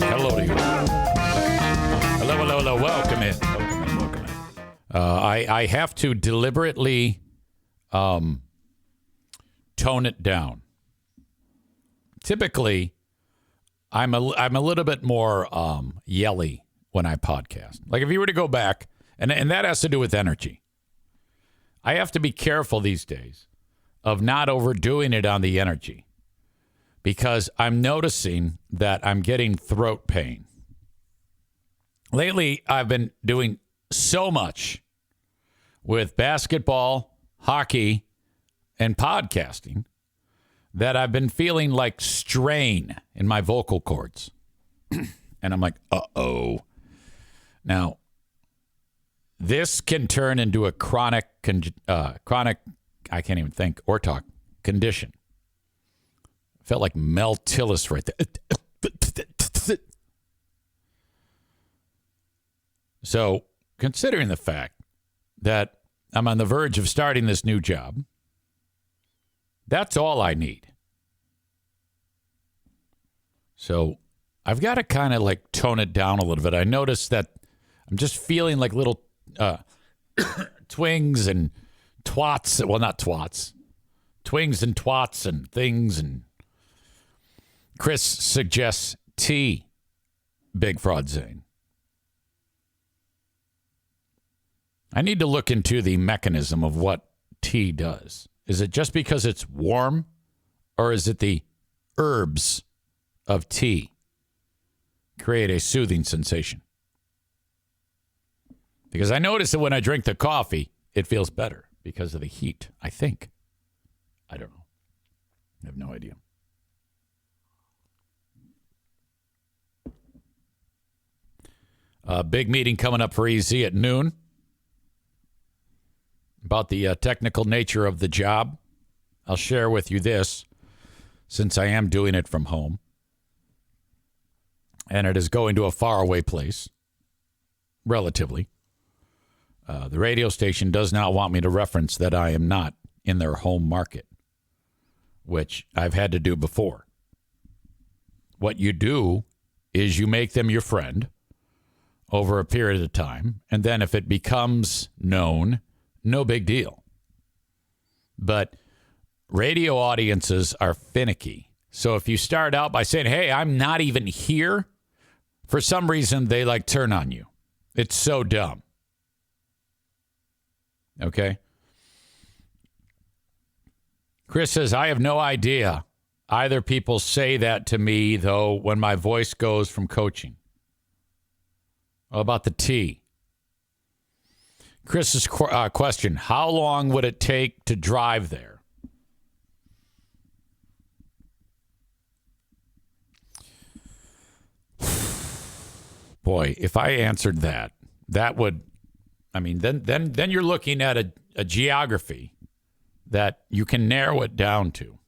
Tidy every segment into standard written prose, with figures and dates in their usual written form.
right. Hello to you. Hello. Welcome in. I have to deliberately tone it down. Typically, I'm a little bit more yelly when I podcast. Like if you were to go back, and that has to do with energy. I have to be careful these days of not overdoing it on the energy because I'm noticing that I'm getting throat pain. Lately, I've been doing so much with basketball, hockey, and podcasting that I've been feeling like strain in my vocal cords. And I'm like, uh-oh. Now, this can turn into a chronic, I can't even think or talk, condition. Felt like Mel Tillis right there. So, considering the fact that I'm on the verge of starting this new job, that's all I need. So, I've got to kind of like tone it down a little bit. I noticed that I'm just feeling like little twings and twats. Well, not twats. Twings and twats and things. And Chris suggests tea, Big Fraud Zane. I need to look into the mechanism of what tea does. Is it just because it's warm, or is it the herbs of tea create a soothing sensation? Because I notice that when I drink the coffee, it feels better because of the heat, I think. I don't know. I have no idea. Big meeting coming up for EZ at noon about the technical nature of the job. I'll share with you this since I am doing it from home. And it is going to a faraway place, relatively. The radio station does not want me to reference that I am not in their home market, which I've had to do before. What you do is you make them your friend over a period of time, and then if it becomes known, no big deal. But radio audiences are finicky. So if you start out by saying, hey, I'm not even here, for some reason they like turn on you. It's so dumb. Okay? Chris says, I have no idea. Either people say that to me, though, when my voice goes from coaching. How about the tea? Chris's question, how long would it take to drive there? Boy, if I answered that, that would, I mean, then you're looking at a geography that you can narrow it down to.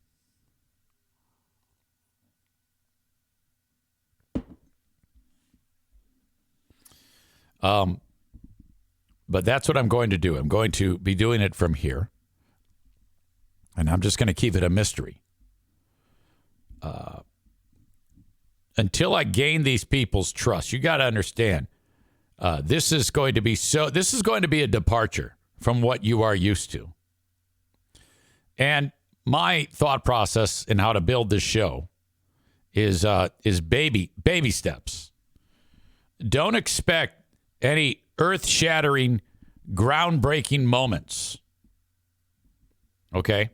But that's what I'm going to do. I'm going to be doing it from here. And I'm just going to keep it a mystery. Until I gain these people's trust. You got to understand, this is going to be a departure from what you are used to. And my thought process in how to build this show is baby steps. Don't expect any earth-shattering, groundbreaking moments. Okay?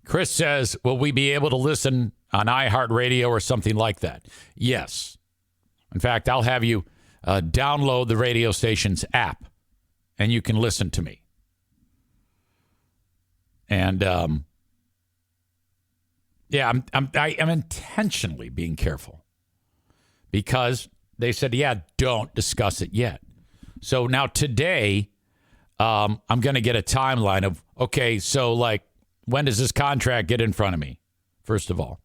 Chris says, will we be able to listen on iHeartRadio or something like that? Yes. In fact, I'll have you download the radio station's app, and you can listen to me. And I'm intentionally being careful because they said, yeah, don't discuss it yet. So now today, I'm going to get a timeline of, okay, so like, when does this contract get in front of me? First of all.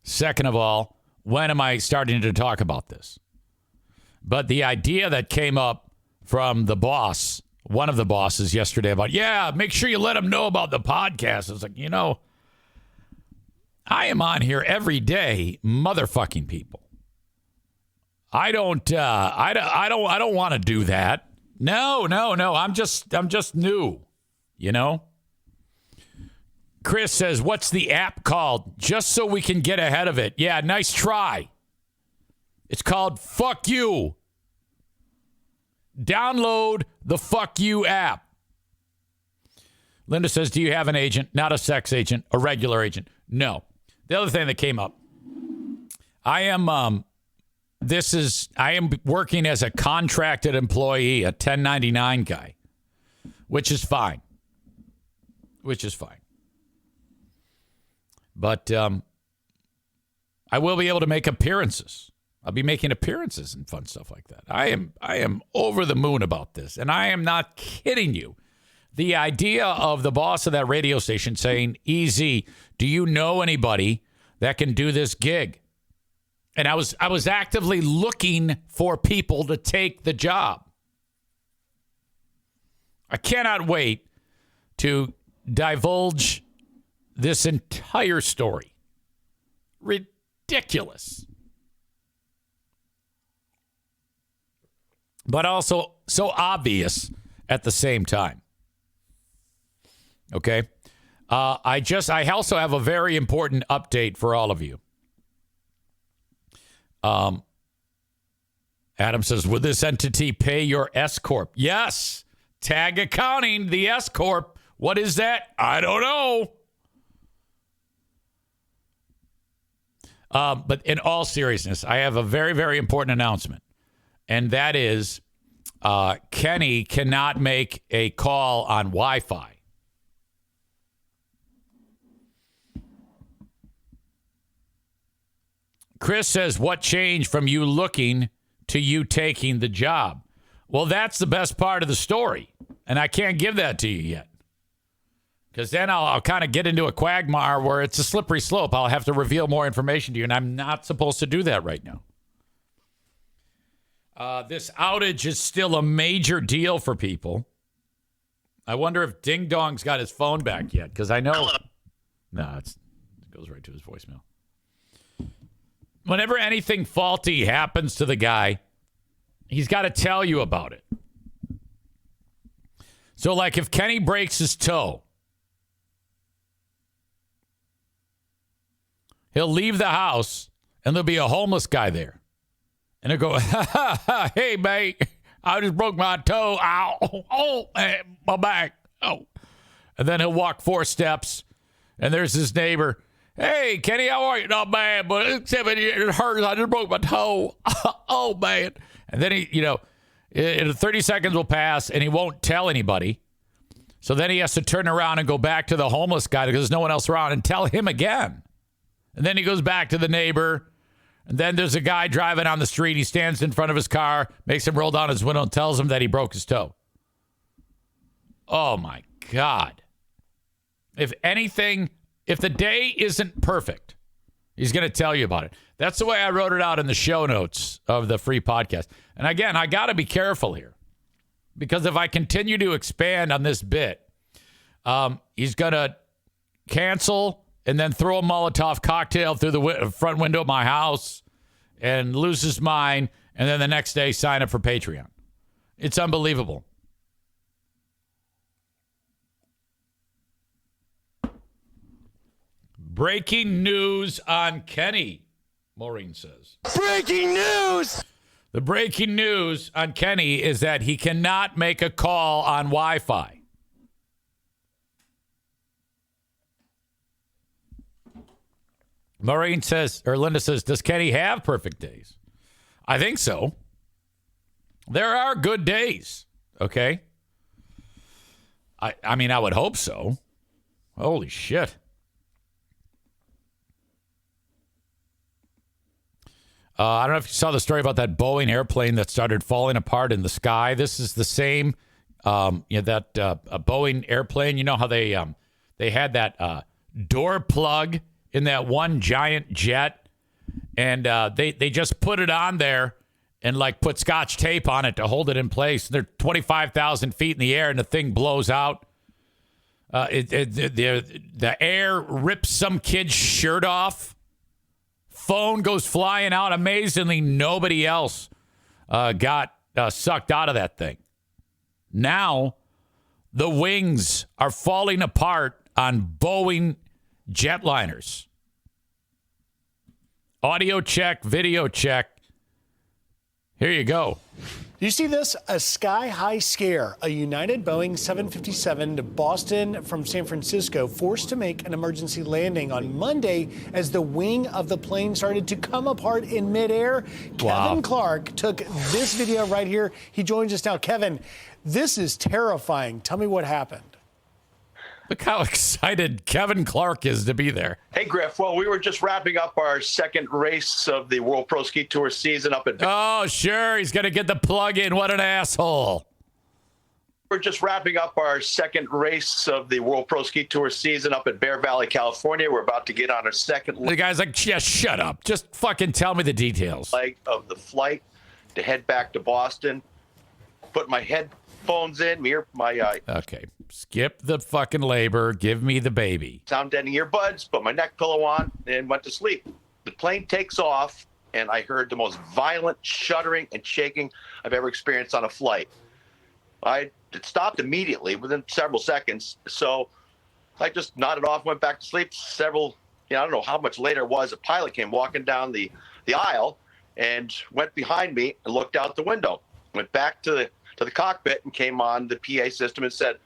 Second of all, when am I starting to talk about this? But the idea that came up from the boss, one of the bosses yesterday about, yeah, make sure you let them know about the podcast. It's like, I am on here every day, motherfucking people. I don't want to do that. No. I'm just new, you know? Chris says, what's the app called? Just so we can get ahead of it. Yeah, nice try. It's called Fuck You. Download the Fuck You app. Linda says, do you have an agent? Not a sex agent, a regular agent. No. The other thing that came up, I am working as a contracted employee, a 1099 guy, which is fine. But I will be able to make appearances. I'll be making appearances and fun stuff like that. I am over the moon about this, and I am not kidding you. The idea of the boss of that radio station saying, "EZ, do you know anybody that can do this gig?" And I was actively looking for people to take the job. I cannot wait to divulge this entire story. Ridiculous. But also so obvious at the same time. Okay? I also have a very important update for all of you. Adam says, would this entity pay your S-Corp? Yes. Tag Accounting, the S-Corp. What is that? I don't know. But in all seriousness, I have a very, very important announcement. And that is Kenny cannot make a call on Wi-Fi. Chris says, what changed from you looking to you taking the job? Well, that's the best part of the story. And I can't give that to you yet. Because then I'll kind of get into a quagmire where it's a slippery slope. I'll have to reveal more information to you, and I'm not supposed to do that right now. This outage is still a major deal for people. I wonder if Ding Dong's got his phone back yet, because I know... Hello. No, it goes right to his voicemail. Whenever anything faulty happens to the guy, he's got to tell you about it. So, like, if Kenny breaks his toe, he'll leave the house, and there'll be a homeless guy there. And he'll go, hey, mate, I just broke my toe. Ow. Oh, my back. Oh. And then he'll walk 4 steps, and there's his neighbor. Hey, Kenny, how are you? Not bad, but it hurts. I just broke my toe. Oh, man. And then in 30 seconds will pass, and he won't tell anybody. So then he has to turn around and go back to the homeless guy because there's no one else around and tell him again. And then he goes back to the neighbor. And then there's a guy driving on the street. He stands in front of his car, makes him roll down his window, and tells him that he broke his toe. Oh, my God. If the day isn't perfect, he's going to tell you about it. That's the way I wrote it out in the show notes of the free podcast. And again, I got to be careful here. Because if I continue to expand on this bit, he's going to cancel and then throw a Molotov cocktail through the front window of my house and lose his mind, and then the next day sign up for Patreon. It's unbelievable. Breaking news on Kenny, Maureen says. Breaking news! The breaking news on Kenny is that he cannot make a call on Wi-Fi. Maureen says, or Linda says, does Kenny have perfect days? I think so. There are good days, okay? I mean, I would hope so. Holy shit. I don't know if you saw the story about that Boeing airplane that started falling apart in the sky. This is the same, a Boeing airplane. You know how they had that door plug in that one giant jet, and they just put it on there and like put Scotch tape on it to hold it in place. They're 25,000 feet in the air, and the thing blows out. The air rips some kid's shirt off. Phone goes flying out. Amazingly, nobody else got sucked out of that thing. Now, the wings are falling apart on Boeing jetliners. Audio check, video check. Here you go. Do you see this? A sky-high scare. A United Boeing 757 to Boston from San Francisco forced to make an emergency landing on Monday as the wing of the plane started to come apart in midair. Wow. Kevin Clark took this video right here. He joins us now. Kevin, this is terrifying. Tell me what happened. Look how excited Kevin Clark is to be there. Hey, Griff. Well, we were just wrapping up our second race of the World Pro Ski Tour season up at... Oh, sure. He's going to get the plug in. What an asshole. We're just wrapping up our second race of the World Pro Ski Tour season up at Bear Valley, California. We're about to get on our second The guy's like, yeah, shut up. Just fucking tell me the details. leg of the flight to head back to Boston. Put my headphones in, Okay. Skip the fucking labor. Give me the baby. sound deadening earbuds, put my neck pillow on, and went to sleep. The plane takes off, and I heard the most violent shuddering and shaking I've ever experienced on a flight. It stopped immediately within several seconds, so I just nodded off, went back to sleep. I don't know how much later it was, a pilot came walking down the aisle and went behind me and looked out the window. Went back to the cockpit and came on the PA system and said,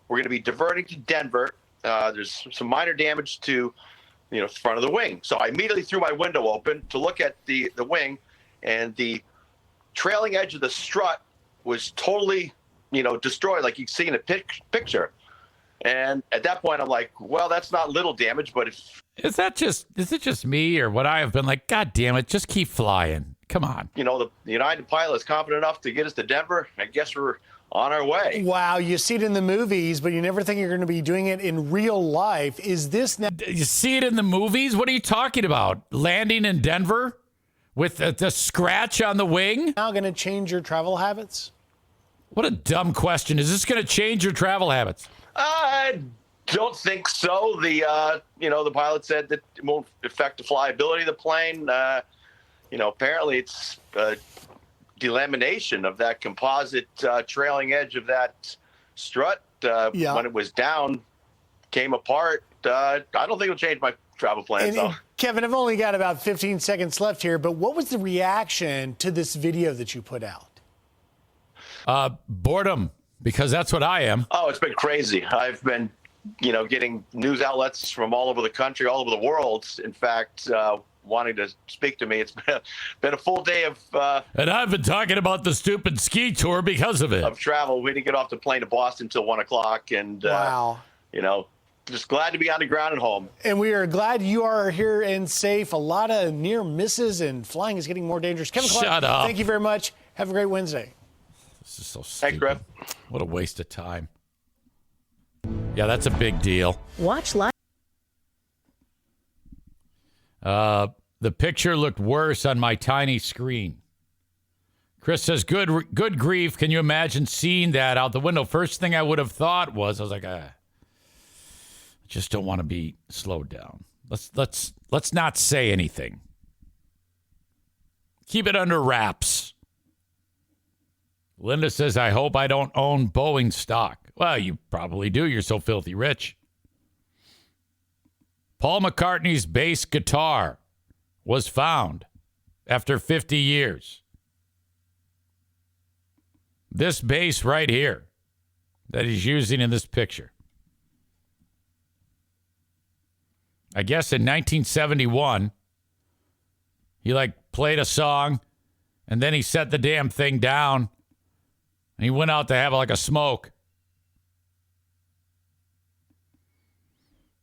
"We're going to be diverting to Denver. There's some minor damage to, the front of the wing." So I immediately threw my window open to look at the wing, and the trailing edge of the strut was totally, destroyed, like you see in a picture. And at that point, I'm like, well, that's not little damage, but Is it just me or what I have been like, God damn it, just keep flying. Come on. the United pilot is confident enough to get us to Denver, I guess we're on our way. Wow, you see it in the movies, but you never think you're going to be doing it in real life. Is this now? You see it in the movies? What are you talking about? Landing in Denver with the scratch on the wing? Now going to change your travel habits? What a dumb question. Is this going to change your travel habits? I don't think so. The pilot said that it won't affect the flyability of the plane. Apparently it's delamination of that composite trailing edge of that strut when it was down, came apart. I don't think it'll change my travel plans. And Kevin, I've only got about 15 seconds left here, but what was the reaction to this video that you put out? Boredom, because that's what I am. Oh, it's been crazy. I've been, getting news outlets from all over the country, all over the world, in fact, wanting to speak to me. It's been a full day of... and I've been talking about the stupid ski tour because of it. Of travel. We didn't get off the plane to Boston until 1 o'clock. And, wow. Just glad to be on the ground and home. And we are glad you are here and safe. A lot of near misses, and flying is getting more dangerous. Kevin Clark, Shut up. Thank you very much. Have a great Wednesday. This is so stupid. Thanks, Griff. What a waste of time. Yeah, that's a big deal. Watch live. The picture looked worse on my tiny screen. Chris says, good grief. Can you imagine seeing that out the window? First thing I would have thought was, I was like, I just don't want to be slowed down. Let's not say anything. Keep it under wraps. Linda says, I hope I don't own Boeing stock. Well, you probably do. You're so filthy rich. Paul McCartney's bass guitar was found after 50 years. This bass right here that he's using in this picture. I guess in 1971, he played a song and then he set the damn thing down and he went out to have a smoke.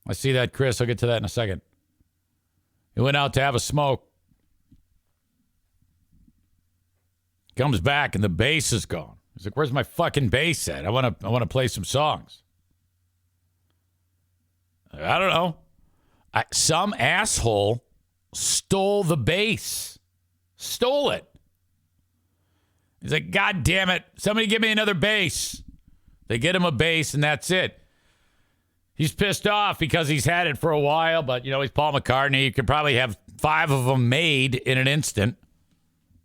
I see that, Chris. I'll get to that in a second. He went out to have a smoke. Comes back and the bass is gone. He's like, "Where's my fucking bass at? I want to play some songs." I don't know. Some asshole stole the bass. Stole it. He's like, "God damn it. Somebody give me another bass." They get him a bass and that's it. He's pissed off because he's had it for a while, but, he's Paul McCartney. You could probably have 5 of them made in an instant,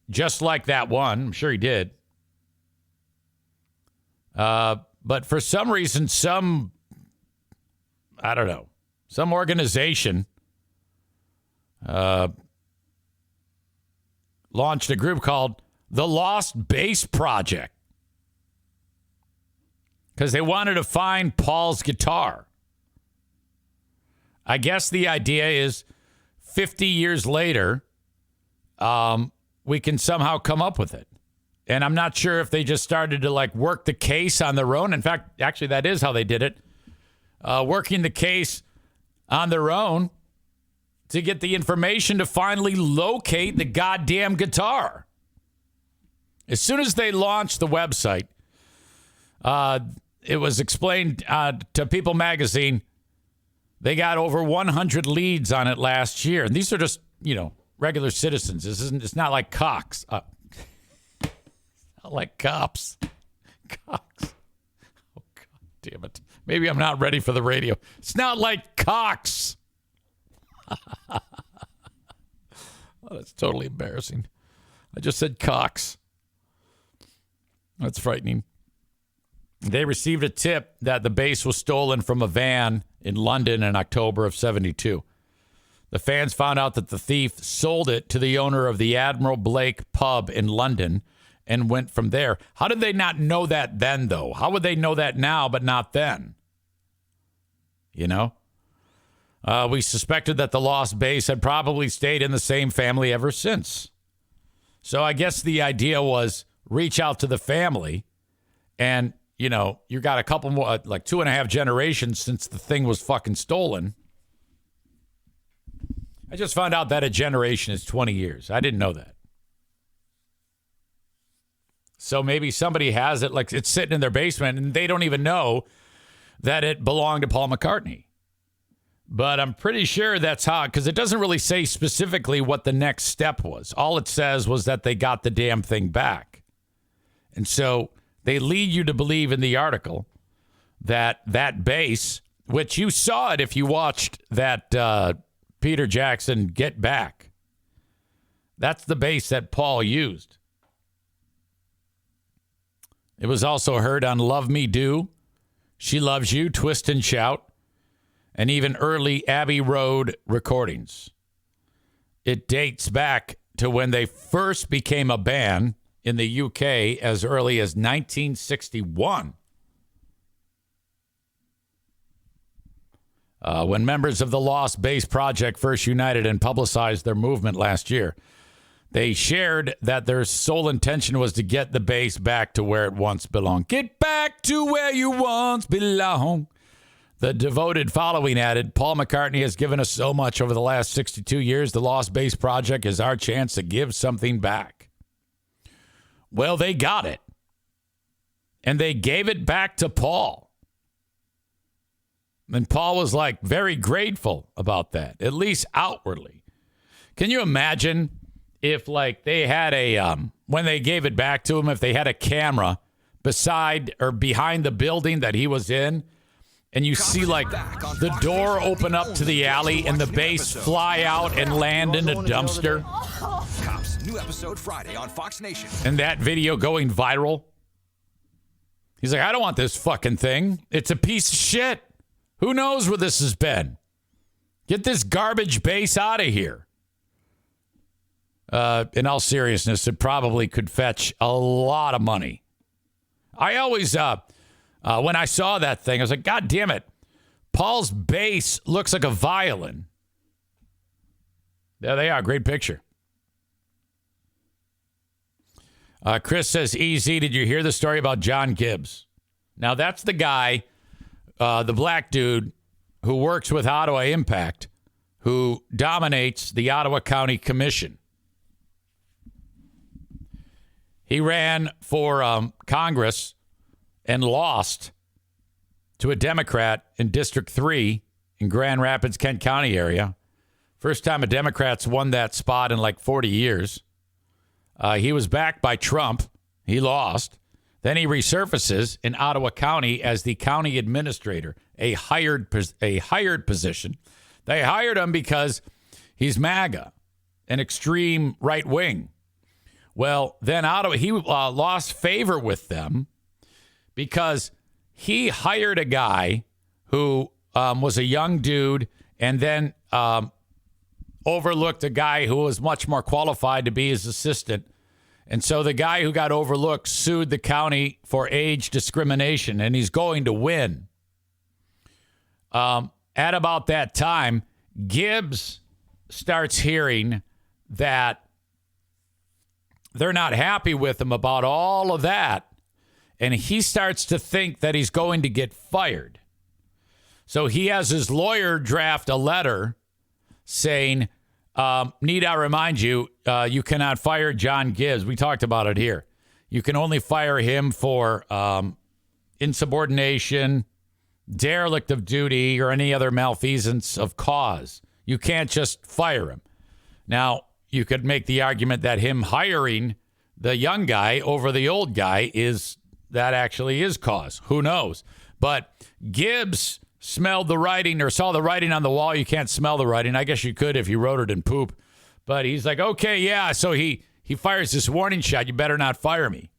just like that one. I'm sure he did. But for some reason, some organization launched a group called the Lost Bass Project because they wanted to find Paul's guitar. I guess the idea is 50 years later, we can somehow come up with it. And I'm not sure if they just started to work the case on their own. In fact, actually, that is how they did it. Working the case on their own to get the information to finally locate the goddamn guitar. As soon as they launched the website, it was explained to People Magazine, they got over 100 leads on it last year. And these are just, regular citizens. It's not like cocks. Not like cops. Cocks. Oh, God damn it. Maybe I'm not ready for the radio. It's not like cocks. Oh, that's totally embarrassing. I just said cocks. That's frightening. They received a tip that the bass was stolen from a van in London in October of 72. The fans found out that the thief sold it to the owner of the Admiral Blake pub in London and went from there. How did they not know that then, though? How would they know that now, but not then? We suspected that the lost bass had probably stayed in the same family ever since. So I guess the idea was reach out to the family and, you got a couple more, 2.5 generations since the thing was fucking stolen. I just found out that a generation is 20 years. I didn't know that. So maybe somebody has it, it's sitting in their basement, and they don't even know that it belonged to Paul McCartney. But I'm pretty sure that's how, because it doesn't really say specifically what the next step was. All it says was that they got the damn thing back. And so they lead you to believe in the article that bass, which you saw it if you watched that Peter Jackson Get Back. That's the bass that Paul used. It was also heard on Love Me Do, She Loves You, Twist and Shout, and even early Abbey Road recordings. It dates back to when they first became a band in the UK as early as 1961. When members of the Lost Bass Project first united and publicized their movement last year, they shared that their sole intention was to get the bass back to where it once belonged. Get back to where you once belong. The devoted following added, Paul McCartney has given us so much over the last 62 years. The Lost Bass Project is our chance to give something back. Well, they got it. And they gave it back to Paul. And Paul was very grateful about that, at least outwardly. Can you imagine if they had when they gave it back to him, if they had a camera beside or behind the building that he was in, and you see the door open up to the alley and the bass fly out and land in a dumpster? Cops, new episode Friday on Fox Nation. And that video going viral? He's like, I don't want this fucking thing. It's a piece of shit. Who knows where this has been? Get this garbage bass out of here. In all seriousness, it probably could fetch a lot of money. I always, when I saw that thing, I was like, God damn it. Paul's bass looks like a violin. There they are. Great picture. Chris says, EZ, did you hear the story about John Gibbs? Now, that's the guy, the black dude who works with Ottawa Impact, who dominates the Ottawa County Commission. He ran for Congress and lost to a Democrat in District 3 in Grand Rapids, Kent County area. First time a Democrat's won that spot in 40 years. He was backed by Trump. He lost. Then he resurfaces in Ottawa County as the county administrator. a hired position. They hired him because he's MAGA, an extreme right wing. Well, then he lost favor with them because he hired a guy who was a young dude and then overlooked a guy who was much more qualified to be his assistant. And so the guy who got overlooked sued the county for age discrimination, and he's going to win. At about that time, Gibbs starts hearing that they're not happy with him about all of that, and he starts to think that he's going to get fired. So he has his lawyer draft a letter saying, need I remind you, you cannot fire John Gibbs. We talked about it here. You can only fire him for insubordination, derelict of duty, or any other malfeasance of cause. You can't just fire him. Now, you could make the argument that him hiring the young guy over the old guy actually is cause. Who knows? But Gibbs smelled the writing or saw the writing on the wall. You can't smell the writing. I guess you could if you wrote it in poop. But he's like, okay, yeah. So he fires this warning shot. You better not fire me.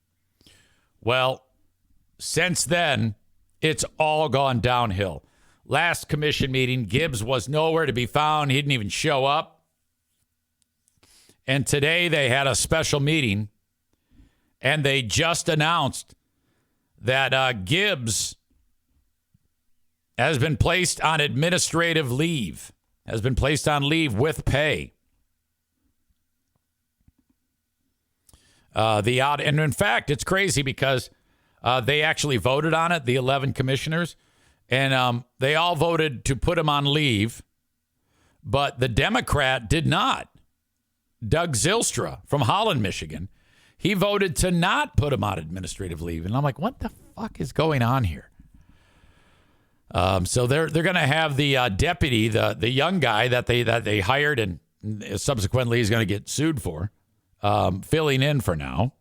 Well, since then, it's all gone downhill. Last commission meeting, Gibbs was nowhere to be found. He didn't even show up. And today they had a special meeting, and they just announced that Gibbs has been placed on administrative leave, has been placed on leave with pay. And in fact, it's crazy because they actually voted on it, the 11 commissioners, and they all voted to put him on leave, but the Democrat did not. Doug Zylstra from Holland, Michigan, he voted to not put him on administrative leave. And I'm like, what the fuck is going on here? So they're going to have the deputy, the young guy that they hired and subsequently is going to get sued for, filling in for now.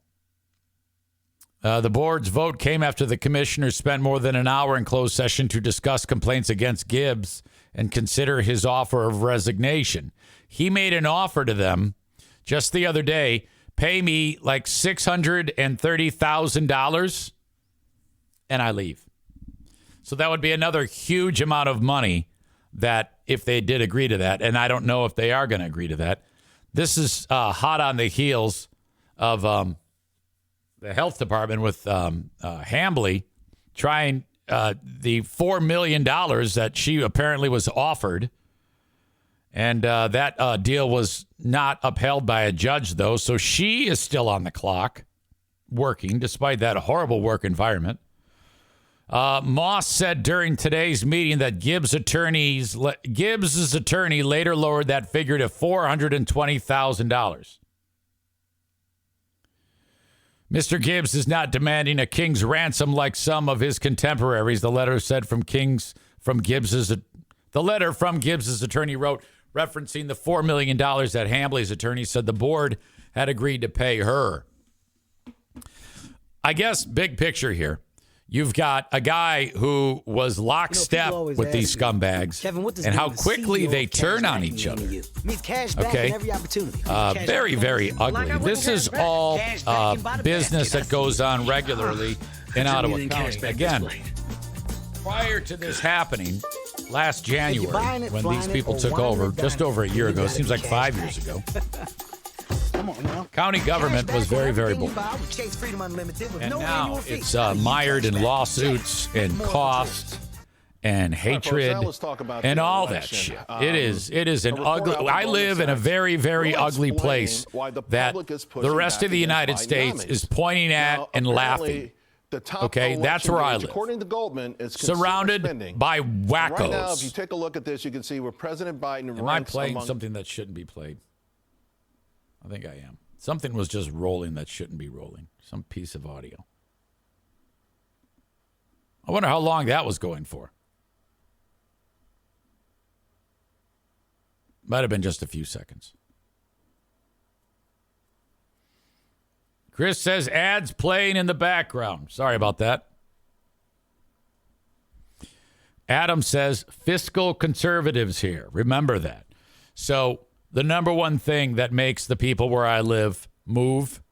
The board's vote came after the commissioners spent more than an hour in closed session to discuss complaints against Gibbs and consider his offer of resignation. He made an offer to them just the other day, pay me like $630,000 and I leave. So that would be another huge amount of money that if they did agree to that, and I don't know if they are going to agree to that. This is hot on the heels of the health department with Hambly trying the $4 million that she apparently was offered. And that deal was not upheld by a judge, though. So she is still on the clock working despite that horrible work environment. Moss said during today's meeting that Gibbs' attorney later lowered that figure to $420,000. Mr. Gibbs is not demanding a king's ransom like some of his contemporaries. The letter said from Gibbs' attorney wrote, referencing the $4 million that Hambly's attorney said the board had agreed to pay her. I guess big picture here. You've got a guy who was lockstep with these scumbags, Kevin, and how quickly they turn on each other. Okay, very, very ugly. This is all business that goes on regularly in Ottawa County. Again, prior to this happening, last January, when these people took over, just over a year ago, seems like 5 years ago, county government was very, very bold. And now it's mired in lawsuits and costs and hatred and all that shit. It is an ugly. I live in a very, very ugly place that the rest of the United States is pointing at and laughing. Okay, that's where I live. According to Goldman, it's surrounded by wackos. Right now, if you take a look at this, you can see where President Biden Am I playing something that shouldn't be played? I think I am. Something was just rolling that shouldn't be rolling. Some piece of audio. I wonder how long that was going for. Might have been just a few seconds. Chris says ads playing in the background. Sorry about that. Adam says fiscal conservatives here. Remember that. So the number one thing that makes the people where I live move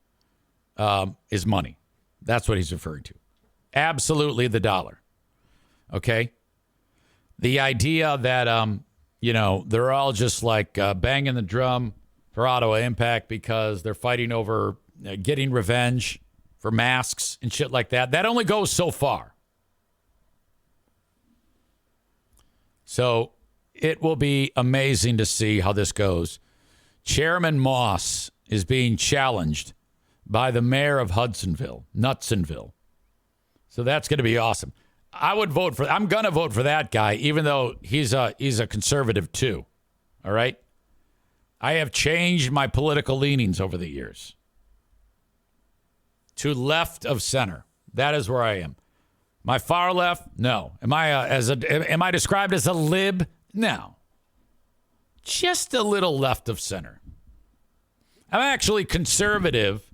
is money. That's what he's referring to. Absolutely the dollar. Okay? The idea that, they're all just like banging the drum for Ottawa Impact because they're fighting over getting revenge for masks and shit like that. That only goes so far. So it will be amazing to see how this goes. Chairman Moss is being challenged by the mayor of Nutsonville. So that's going to be awesome. I'm going to vote for that guy, even though he's a conservative too. All right. I have changed my political leanings over the years to left of center. That is where I am. My far left? No. Am I described as a lib? No. Just a little left of center. I'm actually conservative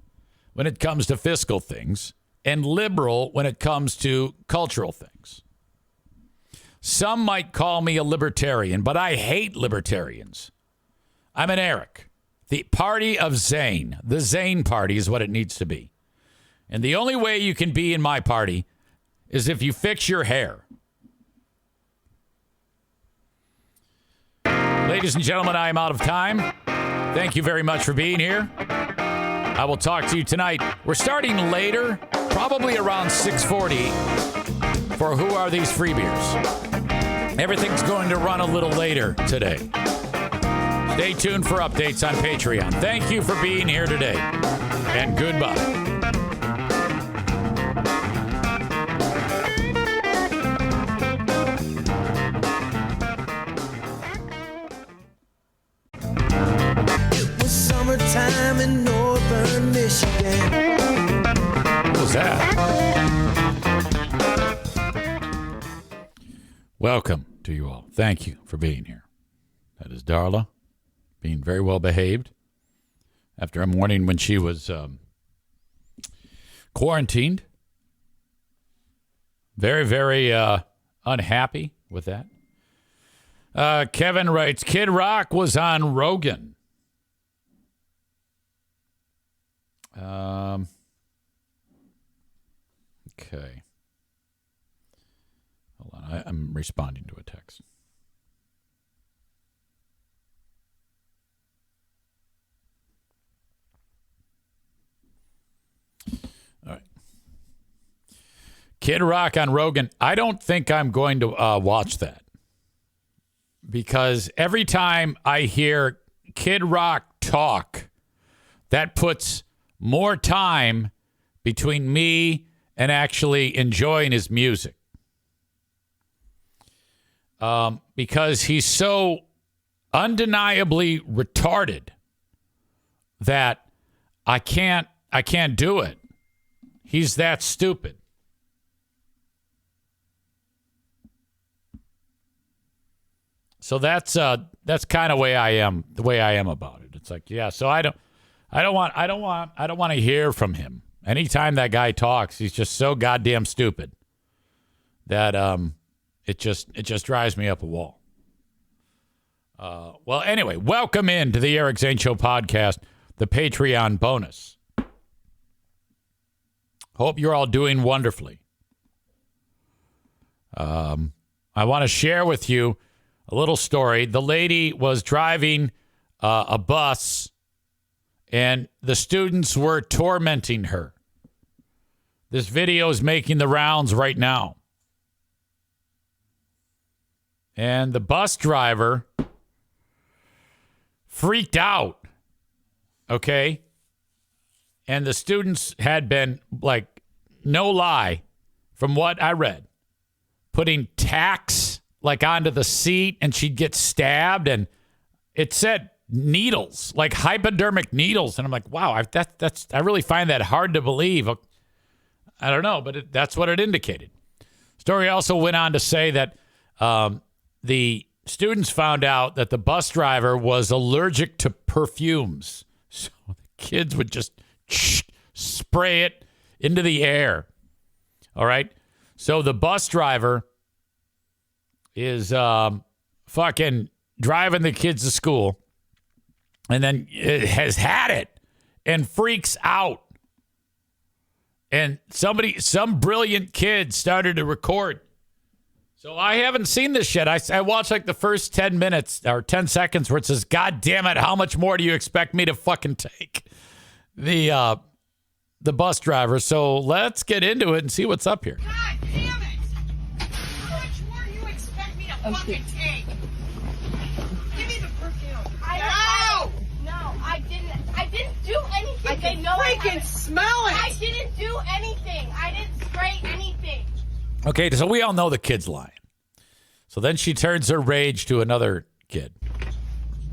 when it comes to fiscal things and liberal when it comes to cultural things. Some might call me a libertarian, but I hate libertarians. I'm an Eric. The party of Zane. The Zane party is what it needs to be. And the only way you can be in my party is if you fix your hair. Ladies and gentlemen, I am out of time. Thank you very much for being here. I will talk to you tonight. We're starting later, probably around 6:40 for Who Are These Free Beers? Everything's going to run a little later today. Stay tuned for updates on Patreon. Thank you for being here today, and goodbye. Summertime in northern Michigan. What was that? Welcome to you all. Thank you for being here. That is Darla, being very well behaved after a morning when she was quarantined. Very, very unhappy with that. Kevin writes, Kid Rock was on Rogan. Okay. Hold on. I'm responding to a text. All right. Kid Rock on Rogan. I don't think I'm going to watch that. Because every time I hear Kid Rock talk, that puts more time between me and actually enjoying his music. Because he's so undeniably retarded that I can't do it. He's that stupid. So that's kind of the way I am about it. It's like, yeah, so I don't want to hear from him. Anytime that guy talks, he's just so goddamn stupid that it just drives me up a wall. Well, anyway, welcome in to the Eric Zane Show podcast, the Patreon bonus. Hope you're all doing wonderfully. I want to share with you a little story. The lady was driving a bus, and the students were tormenting her. This video is making the rounds right now. And the bus driver freaked out. Okay? And the students had been, like, no lie, from what I read, putting tacks, like, onto the seat, and she'd get stabbed. And it said needles, like hypodermic needles. And I'm like, wow, I really find that hard to believe. I don't know, but that's what it indicated. Story also went on to say that the students found out that the bus driver was allergic to perfumes. So the kids would just spray it into the air. All right. So the bus driver is fucking driving the kids to school, and then it has had it and freaks out. And some brilliant kid started to record. So I haven't seen this shit. I watched like the first 10 minutes or 10 seconds where it says, God damn it, how much more do you expect me to fucking take? The bus driver. So let's get into it and see what's up here. God damn it! How much more do you expect me to fucking take? Give me the perfume. No, I didn't do anything. I can freaking smell it. I didn't do anything. I didn't spray anything. Okay, so we all know the kid's lying. So then she turns her rage to another kid.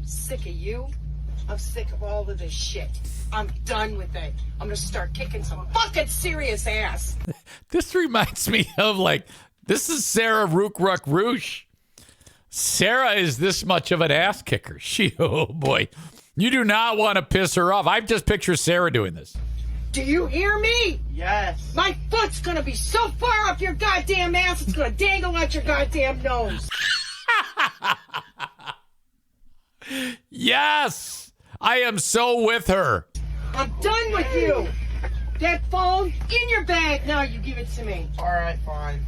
Sick of you. I'm sick of all of this shit. I'm done with it. I'm gonna start kicking some fucking serious ass. This reminds me of this is Sarah Rook Roosh. Sarah is this much of an ass kicker. Oh boy. You do not want to piss her off. I just picture Sarah doing this. Do you hear me? Yes. My foot's gonna be so far up your goddamn ass, it's gonna dangle out your goddamn nose. Yes. I am so with her. I'm done with you. That phone in your bag. Now you give it to me. All right, fine.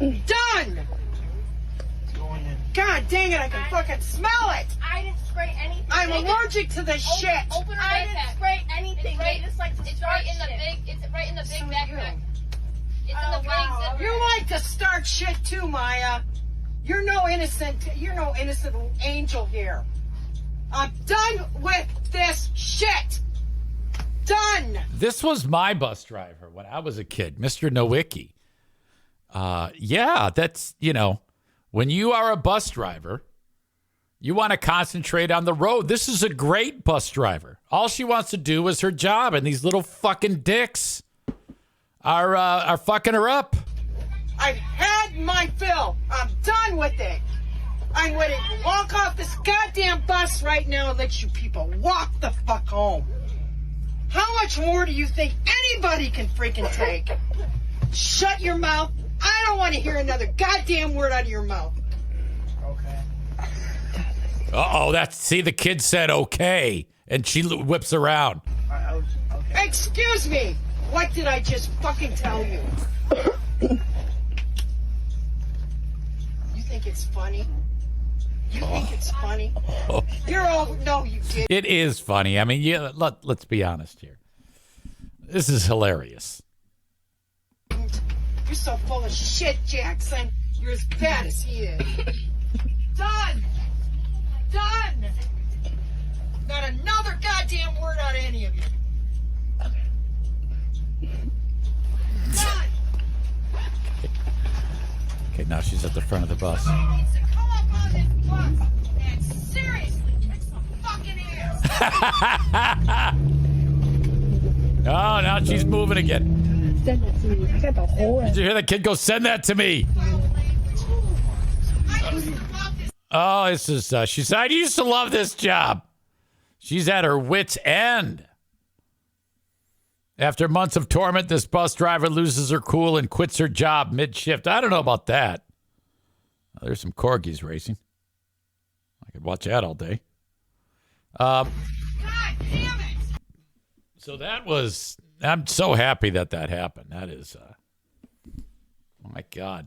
Done. It's going in. God dang it, I can fucking smell it. I didn't spray anything. I'm allergic to this shit. Open I didn't spray anything. They just like to It's start right in the shit. big. It's right in the big So backpack. It's in Oh, the wow. big zipper. You like to start shit too, Maya. You're no innocent angel here. I'm done with this shit. Done. This was my bus driver when I was a kid, Mr. Nowicki. Yeah, that's, when you are a bus driver, you want to concentrate on the road. This is a great bus driver. All she wants to do is her job, and these little fucking dicks are fucking her up. I've had my fill. I'm done with it. I'm ready to walk off this goddamn bus right now and let you people walk the fuck home. How much more do you think anybody can freaking take? Shut your mouth. I don't want to hear another goddamn word out of your mouth. Okay. See, the kid said okay, and she whips around. Okay. Excuse me. What did I just fucking tell you? You think it's funny? You think it's funny? You're all... No, you didn't. It is funny. I mean, let's be honest here. This is hilarious. You're so full of shit, Jackson. You're as bad as he is. Done. Done. Not another goddamn word out of any of you. Done. Okay, now she's at the front of the bus. Somebody needs to come up on this bus and seriously kick some fucking ass. Oh, now she's moving again. Send that to me. I got the whole. Did you hear the kid go, send that to me? I used to love this. Oh, this is, she said, I used to love this job. She's at her wit's end. After months of torment, this bus driver loses her cool and quits her job mid-shift. I don't know about that. Oh, there's some corgis racing. I could watch that all day. God damn it. So that was, I'm so happy that happened. That is, oh my God.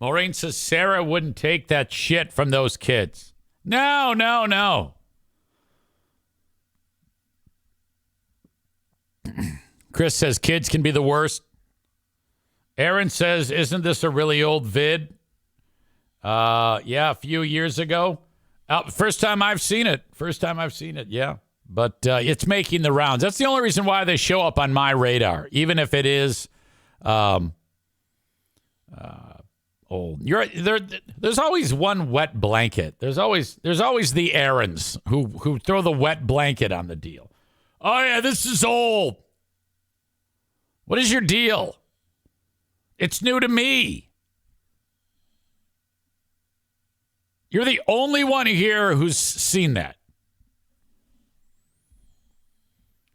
Maureen says Sarah wouldn't take that shit from those kids. No. Chris says kids can be the worst. Aaron says, isn't this a really old vid? Yeah, a few years ago. First time I've seen it. Yeah. But it's making the rounds. That's the only reason why they show up on my radar, even if it is old. There's always one wet blanket. There's always the errands who throw the wet blanket on the deal. Oh yeah, this is old. What is your deal? It's new to me. You're the only one here who's seen that.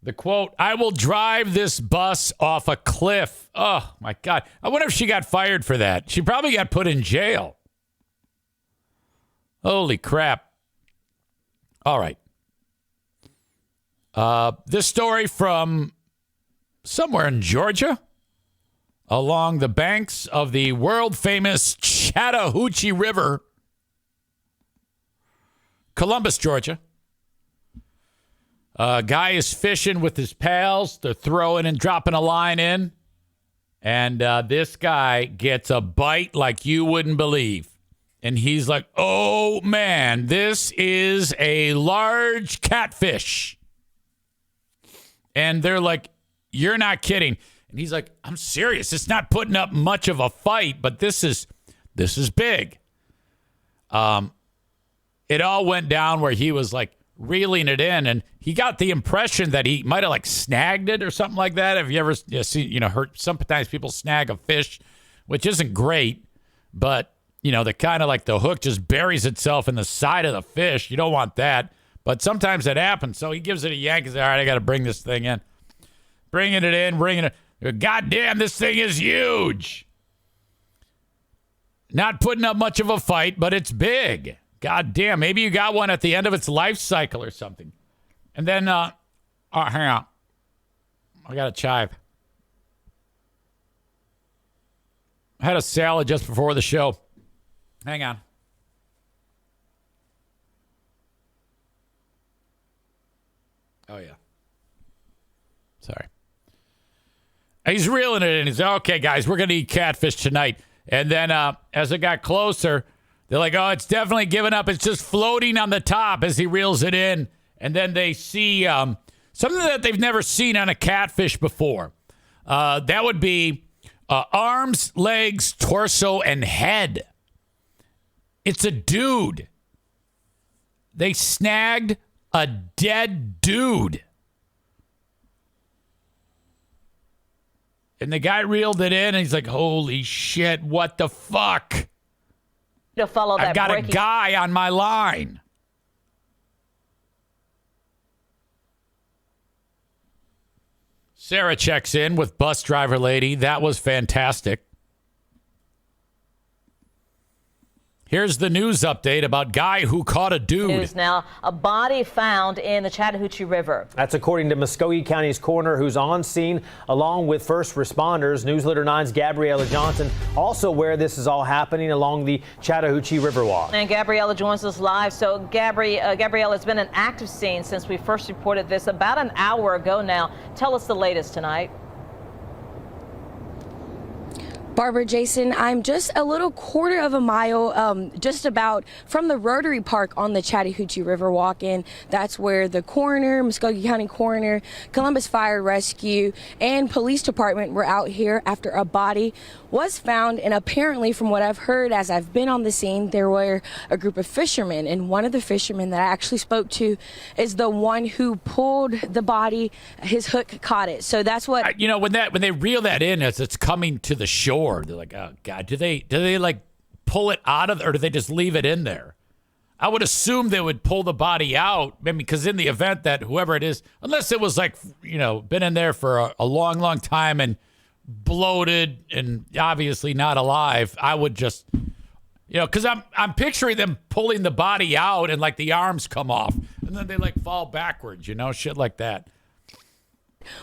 The quote, I will drive this bus off a cliff. Oh, my God. I wonder if she got fired for that. She probably got put in jail. Holy crap. All right. This story from somewhere in Georgia, along the banks of the world-famous Chattahoochee River, Columbus, Georgia. A guy is fishing with his pals. They're throwing and dropping a line in. And this guy gets a bite like you wouldn't believe. And he's like, oh, man, this is a large catfish. And they're like, you're not kidding. And he's like, I'm serious. It's not putting up much of a fight, but this is big. It all went down where he was like reeling it in, and he got the impression that he might have like snagged it or something like that. Have you ever seen, heard sometimes people snag a fish, which isn't great, but the kind of like the hook just buries itself in the side of the fish. You don't want that. But sometimes it happens. So he gives it a yank. He's like, all right, I got to bring this thing in. Bringing it in. God damn, this thing is huge. Not putting up much of a fight, but it's big. God damn, maybe you got one at the end of its life cycle or something. And then, hang on. I got a chive. I had a salad just before the show. Hang on. Oh, yeah. Sorry. He's reeling it in. He's like, okay, guys, we're going to eat catfish tonight. And then as it got closer, they're like, oh, it's definitely giving up. It's just floating on the top as he reels it in. And then they see something that they've never seen on a catfish before. That would be arms, legs, torso, and head. It's a dude. They snagged a dead dude. And the guy reeled it in, and he's like, holy shit, what the fuck? To follow that I've got a guy on my line. Sarah checks in with bus driver lady. That was fantastic. Here's the news update about guy who caught a dude. News now, a body found in the Chattahoochee River. That's according to Muskogee County's coroner, who's on scene along with first responders. Newsletter 9's Gabriella Johnson, also where this is all happening along the Chattahoochee Riverwalk. And Gabriella joins us live. So, Gabriella, it's been an active scene since we first reported this about an hour ago now. Tell us the latest tonight. Barbara, Jason, I'm just a little quarter of a mile just about from the Rotary Park on the Chattahoochee River Walk in. That's where the coroner, Muskogee County coroner, Columbus Fire Rescue, and police department were out here after a body was found. And apparently, from what I've heard as I've been on the scene, there were a group of fishermen. And one of the fishermen that I actually spoke to is the one who pulled the body. His hook caught it. So that's what... when they reel that in as it's coming to the shore, they're like, oh, God, do they like pull it out of, or do they just leave it in there? I would assume they would pull the body out, because in the event that whoever it is, unless it was like, been in there for a long, long time and bloated and obviously not alive, I would just, because I'm picturing them pulling the body out and like the arms come off and then they like fall backwards, shit like that.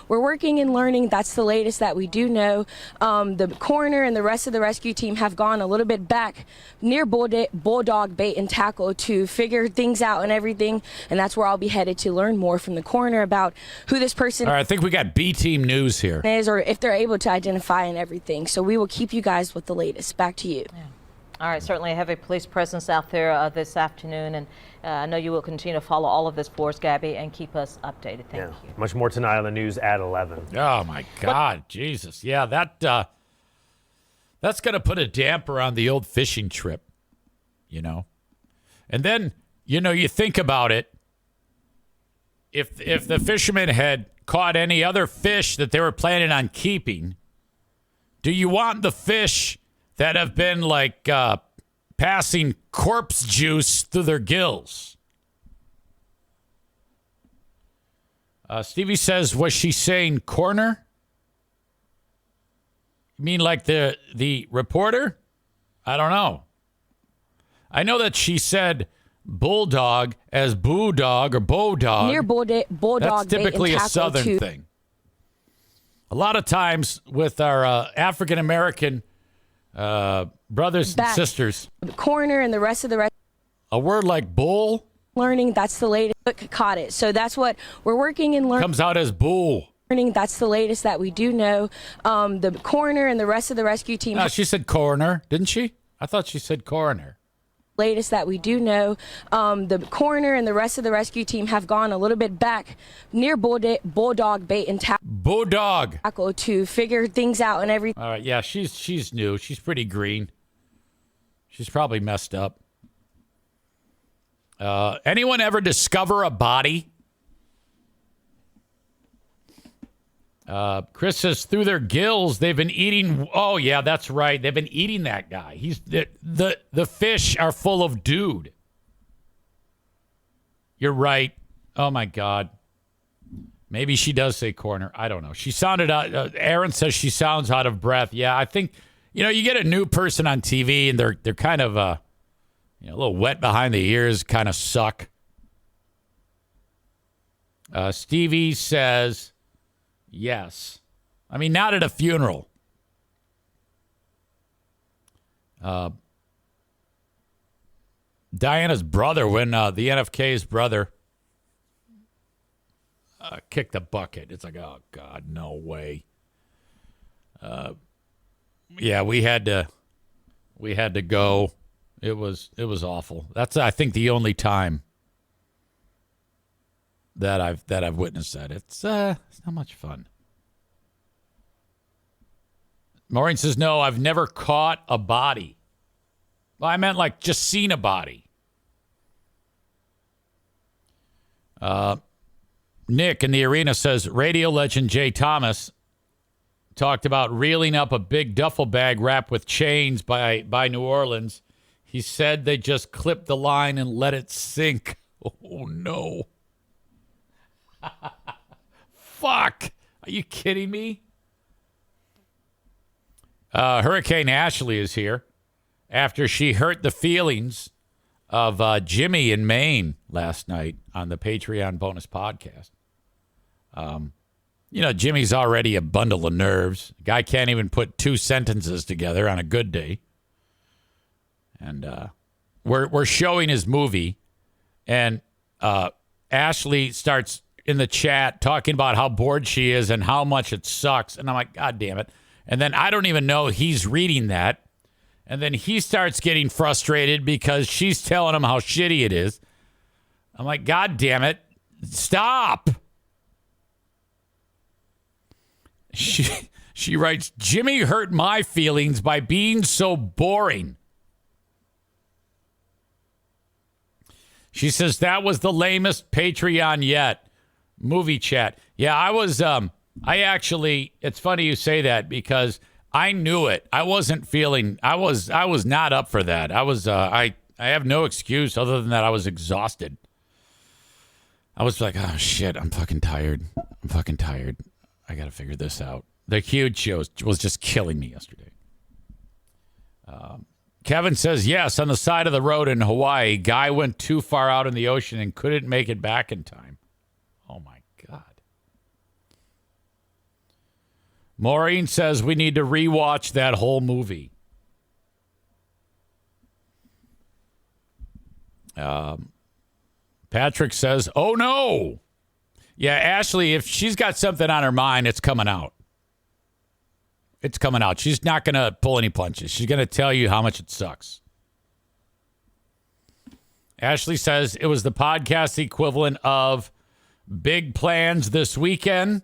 We're working and learning. That's the latest that we do know. The coroner and the rest of the rescue team have gone a little bit back near Bulldog Bait and Tackle to figure things out and everything. And that's where I'll be headed to learn more from the coroner about who this person All right, I think we got B-team news here. is, or if they're able to identify and everything. So we will keep you guys with the latest. Back to you. Yeah. All right, certainly a heavy police presence out there this afternoon, and I know you will continue to follow all of this for us, Gabby, and keep us updated. Thank you. Much more tonight on the news at 11. Oh, my God. Jesus. Yeah, that's going to put a damper on the old fishing trip, And then, you think about it. If the fishermen had caught any other fish that they were planning on keeping, do you want the fish that have been like passing corpse juice through their gills? Stevie says, was she saying coroner? You mean like the reporter? I don't know. I know that she said bulldog as boo dog or bow dog. Near bulldog. That's typically a Southern thing. A lot of times with our African American brothers and sisters, the coroner and the rest of the a word like bull learning, that's the latest. Caught it. So that's what we're working and learning. Comes out as bull. That's the latest that we do know. The coroner and the rest of the rescue team. No, she said coroner, didn't she? I thought she said coroner. Latest that we do know, the coroner and the rest of the rescue team have gone a little bit back near bulldog bait and tackle to figure things out and everything. All right, yeah, she's new. She's pretty green. She's probably messed up. Anyone ever discover a body? Chris says through their gills they've been eating. Oh yeah, that's right. They've been eating that guy. He's the fish are full of dude. You're right. Oh my God. Maybe she does say corner. I don't know. She sounded out. Aaron says she sounds out of breath. Yeah, I think you get a new person on TV and they're kind of a little wet behind the ears, kind of suck. Stevie says. Yes. I mean, not at a funeral. Diana's brother, when the NFK's brother kicked the bucket. It's like, oh, God, no way. Yeah, we had to go. It was awful. That's, I think, the only time that I've witnessed that. It's not much fun. Maureen says, no, I've never caught a body. Well, I meant like just seen a body. Nick in the arena says, radio legend Jay Thomas talked about reeling up a big duffel bag wrapped with chains by New Orleans. He said they just clipped the line and let it sink. Oh, no. Fuck. Are you kidding me? Hurricane Ashley is here after she hurt the feelings of Jimmy in Maine last night on the Patreon bonus podcast. Jimmy's already a bundle of nerves. Guy can't even put two sentences together on a good day. And we're showing his movie, and Ashley starts in the chat talking about how bored she is and how much it sucks. And I'm like, God damn it. And then I don't even know he's reading that. And then he starts getting frustrated because she's telling him how shitty it is. I'm like, God damn it. Stop. She writes, Jimmy hurt my feelings by being so boring. She says that was the lamest Patreon yet. Movie chat. Yeah, I was, it's funny you say that because I knew it. I wasn't feeling, I was not up for that. I have no excuse other than that I was exhausted. I was like, oh shit, I'm fucking tired. I got to figure this out. The huge show was just killing me yesterday. Kevin says, yes, on the side of the road in Hawaii, guy went too far out in the ocean and couldn't make it back in time. Oh, my God. Maureen says we need to rewatch that whole movie. Patrick says, oh, no. Yeah, Ashley, if she's got something on her mind, it's coming out. It's coming out. She's not going to pull any punches. She's going to tell you how much it sucks. Ashley says it was the podcast equivalent of big plans this weekend.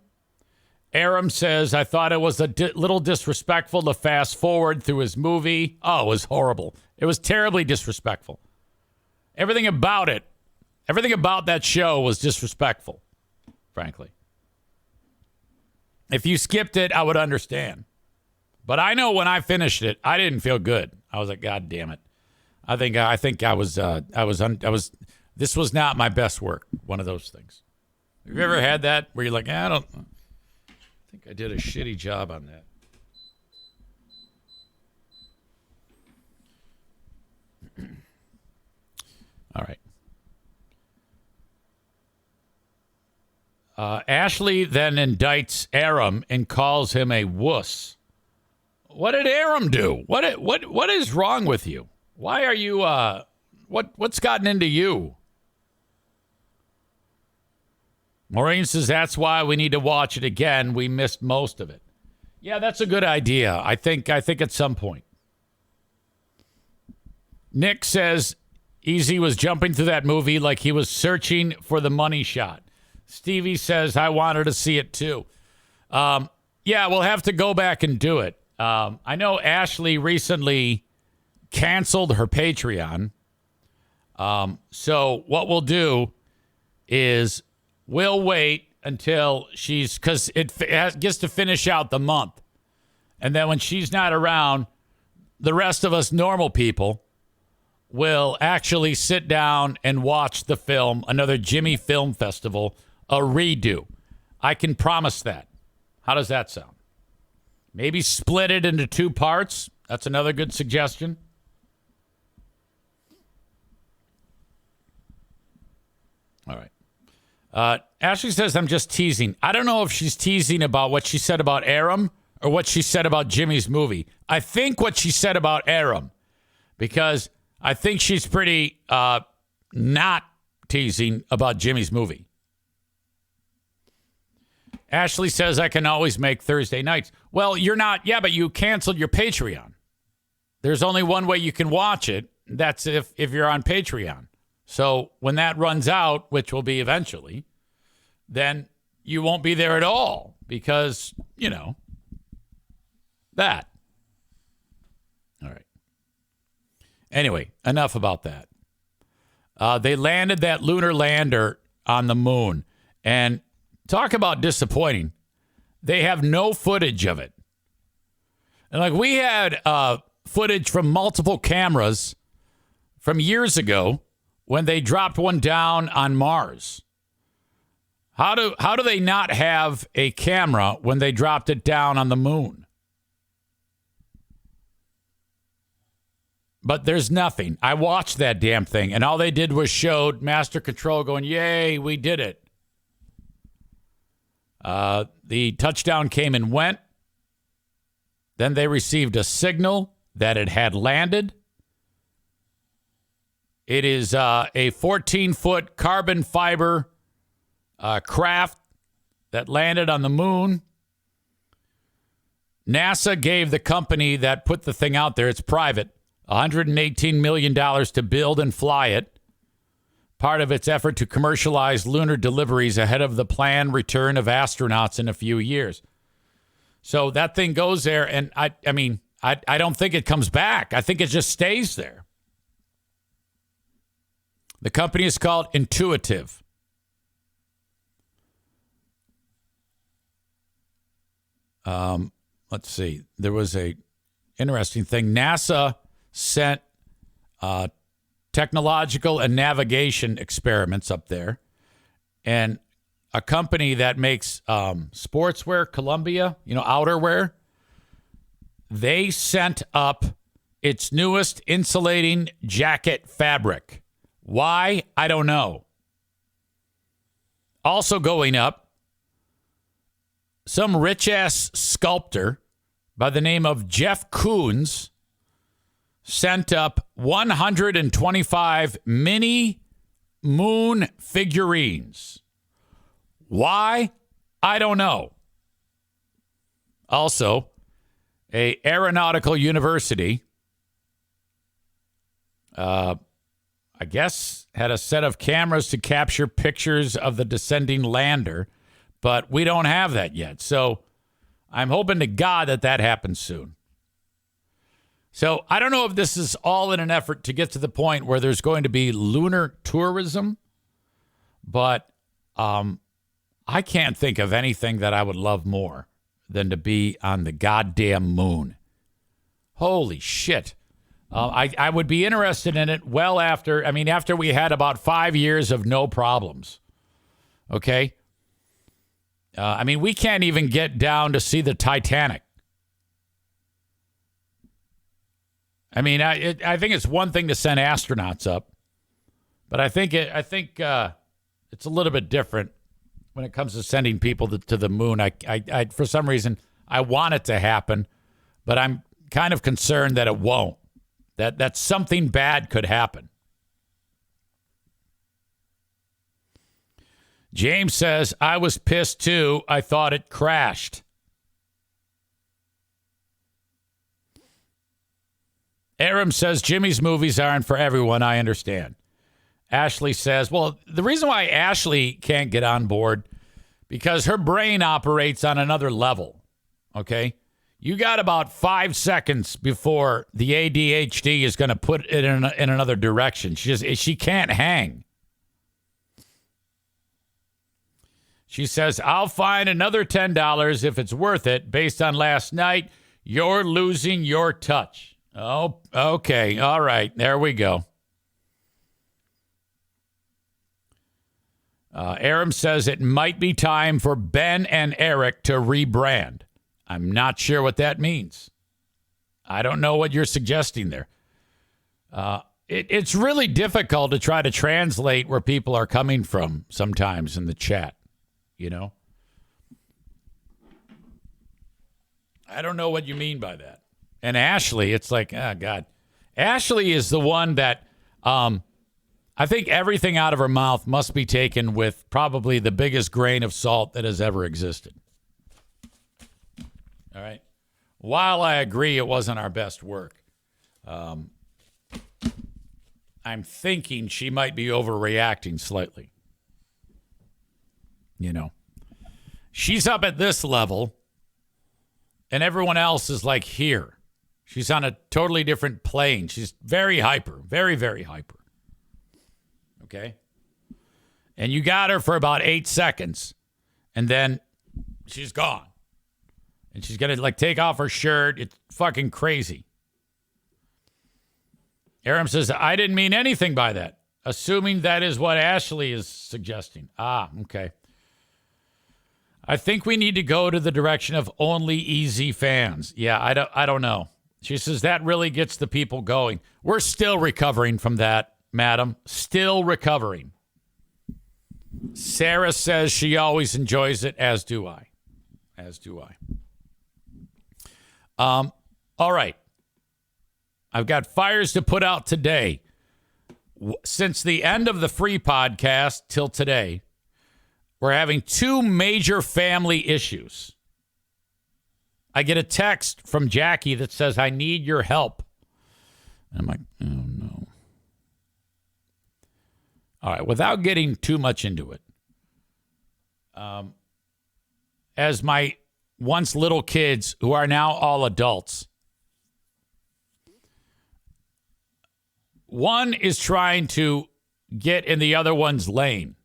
Aram says, I thought it was a little disrespectful to fast forward through his movie. Oh, it was horrible. It was terribly disrespectful. Everything about it, everything about that show was disrespectful, frankly. If you skipped it, I would understand. But I know when I finished it, I didn't feel good. I was like, God damn it. I think this was not my best work. One of those things. Have you ever had that where you're like, I think I did a shitty job on that. All right. Ashley then indicts Aram and calls him a wuss. What did Aram do? What is wrong with you? Why are you what's gotten into you? Maureen says that's why we need to watch it again. We missed most of it. Yeah, that's a good idea. I think at some point. Nick says Easy was jumping through that movie like he was searching for the money shot. Stevie says I wanted to see it too. Yeah, we'll have to go back and do it. I know Ashley recently canceled her Patreon. So what we'll do is we'll wait until because it gets to finish out the month. And then when she's not around, the rest of us normal people will actually sit down and watch the film, another Jimmy Film Festival, a redo. I can promise that. How does that sound? Maybe split it into 2 parts. That's another good suggestion. All right. Ashley says, I'm just teasing. I don't know if she's teasing about what she said about Aram or what she said about Jimmy's movie. I think what she said about Aram, because I think she's pretty not teasing about Jimmy's movie. Ashley says, I can always make Thursday nights. Well, you're not. Yeah, but you canceled your Patreon. There's only one way you can watch it. That's if you're on Patreon. So when that runs out, which will be eventually, then you won't be there at all because, that. All right. Anyway, enough about that. They landed that lunar lander on the moon. And talk about disappointing. They have no footage of it. And we had footage from multiple cameras from years ago when they dropped one down on Mars. How do they not have a camera when they dropped it down on the moon? But there's nothing. I watched that damn thing, and all they did was showed Master Control going, yay, we did it. The touchdown came and went. Then they received a signal that it had landed. It is a 14-foot carbon fiber craft that landed on the moon. NASA gave the company that put the thing out there, it's private, $118 million to build and fly it. Part of its effort to commercialize lunar deliveries ahead of the planned return of astronauts in a few years. So that thing goes there, and I don't think it comes back. I think it just stays there. The company is called Intuitive. Let's see. There was a interesting thing. NASA sent technological and navigation experiments up there, and a company that makes sportswear, Columbia, outerwear, they sent up its newest insulating jacket fabric. Why? I don't know. Also going up, some rich-ass sculptor by the name of Jeff Koons sent up 125 mini moon figurines. Why? I don't know. Also, a aeronautical university, I guess, had a set of cameras to capture pictures of the descending lander, but we don't have that yet. So I'm hoping to God that happens soon. So I don't know if this is all in an effort to get to the point where there's going to be lunar tourism, but I can't think of anything that I would love more than to be on the goddamn moon. Holy shit. I would be interested in it well after we had about 5 years of no problems. Okay? We can't even get down to see the Titanic. I think it's one thing to send astronauts up, But I think it's a little bit different when it comes to sending people to the moon. I for some reason, I want it to happen, but I'm kind of concerned that it won't, that something bad could happen. James says, I was pissed too. I thought it crashed. Aram says, Jimmy's movies aren't for everyone. I understand. Ashley says, well, the reason why Ashley can't get on board, because her brain operates on another level. Okay? You got about 5 seconds before the ADHD is going to put it in another direction. She can't hang. She says, I'll find another $10 if it's worth it. Based on last night, you're losing your touch. Oh, okay. All right. There we go. Aram says it might be time for Ben and Eric to rebrand. I'm not sure what that means. I don't know what you're suggesting there. It's really difficult to try to translate where people are coming from sometimes in the chat, you know? I don't know what you mean by that. And Ashley, it's like, oh, God. Ashley is the one that I think everything out of her mouth must be taken with probably the biggest grain of salt that has ever existed. All right. While I agree it wasn't our best work, I'm thinking she might be overreacting slightly. You know, she's up at this level and everyone else is like here. She's on a totally different plane. She's very hyper, very, very hyper. Okay. And you got her for about 8 seconds and then she's gone. And she's going to like take off her shirt. It's fucking crazy. Aram says, I didn't mean anything by that. Assuming that is what Ashley is suggesting. Ah, okay. I think we need to go to the direction of only easy fans. Yeah, I don't know. She says that really gets the people going. We're still recovering from that, madam. Still recovering. Sarah says she always enjoys it, as do I. As do I. All right. I've got fires to put out today. Since the end of the free podcast till today, we're having 2 major family issues. I get a text from Jackie that says, I need your help. And I'm like, oh, no. All right, without getting too much into it, as my once little kids who are now all adults, one is trying to get in the other one's lane.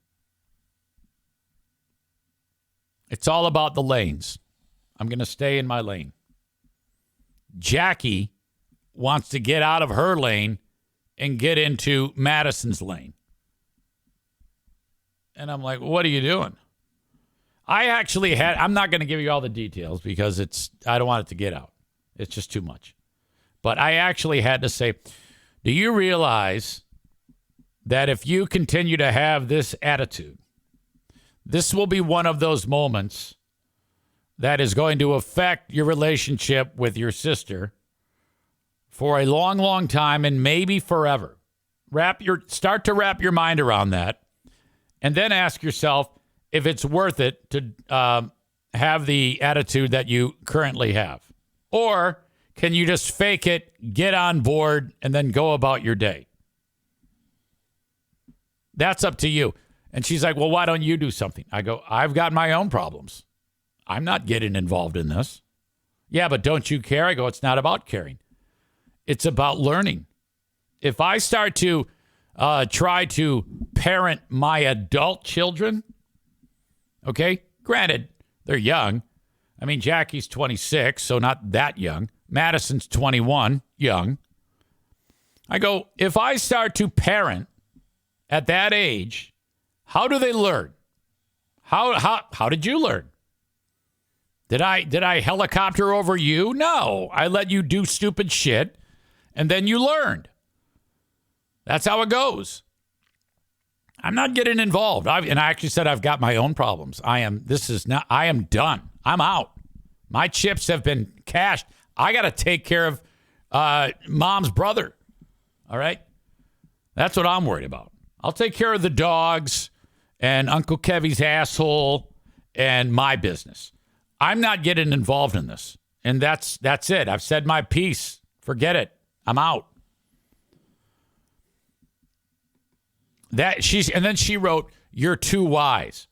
It's all about the lanes. I'm going to stay in my lane. Jackie wants to get out of her lane and get into Madison's lane. And I'm like, what are you doing? I'm not going to give you all the details because I don't want it to get out. It's just too much. But I actually had to say, do you realize that if you continue to have this attitude, this will be one of those moments that is going to affect your relationship with your sister for a long, long time and maybe forever. Start to wrap your mind around that and then ask yourself if it's worth it to have the attitude that you currently have. Or can you just fake it, get on board, and then go about your day? That's up to you. And she's like, well, why don't you do something? I go, I've got my own problems. I'm not getting involved in this. Yeah, but don't you care? I go, it's not about caring. It's about learning. If I start to try to parent my adult children, okay, granted, they're young. I mean, Jackie's 26, so not that young. Madison's 21, young. I go, if I start to parent at that age, how do they learn? How did you learn? Did I helicopter over you? No. I let you do stupid shit, and then you learned. That's how it goes. I'm not getting involved. And I actually said I've got my own problems. I am done. I'm out. My chips have been cashed. I got to take care of mom's brother. All right? That's what I'm worried about. I'll take care of the dogs and Uncle Kevy's asshole and my business. I'm not getting involved in this. And that's it. I've said my piece. Forget it. I'm out. And then she wrote, "You're too wise."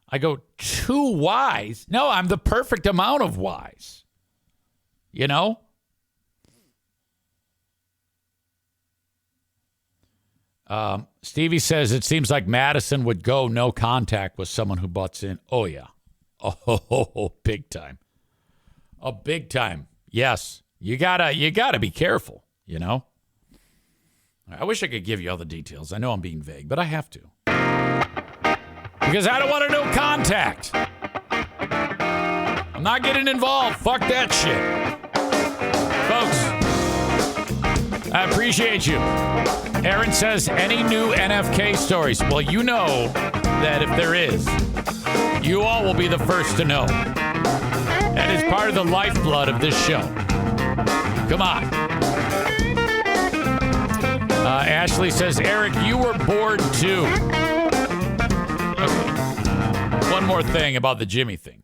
I go, "Too wise?" No, I'm the perfect amount of wise. You know? Stevie says it seems like Madison would go no contact with someone who butts in. Oh, yeah. Oh, big time. Oh, big time. Yes. You gotta be careful, you know? I wish I could give you all the details. I know I'm being vague, but I have to. Because I don't want to no contact. I'm not getting involved. Fuck that shit. Folks, I appreciate you. Aaron says, any new NFK stories? Well, you know that if there is, you all will be the first to know. That is part of the lifeblood of this show. Come on. Ashley says, Eric, you were bored too. Okay. One more thing about the Jimmy thing.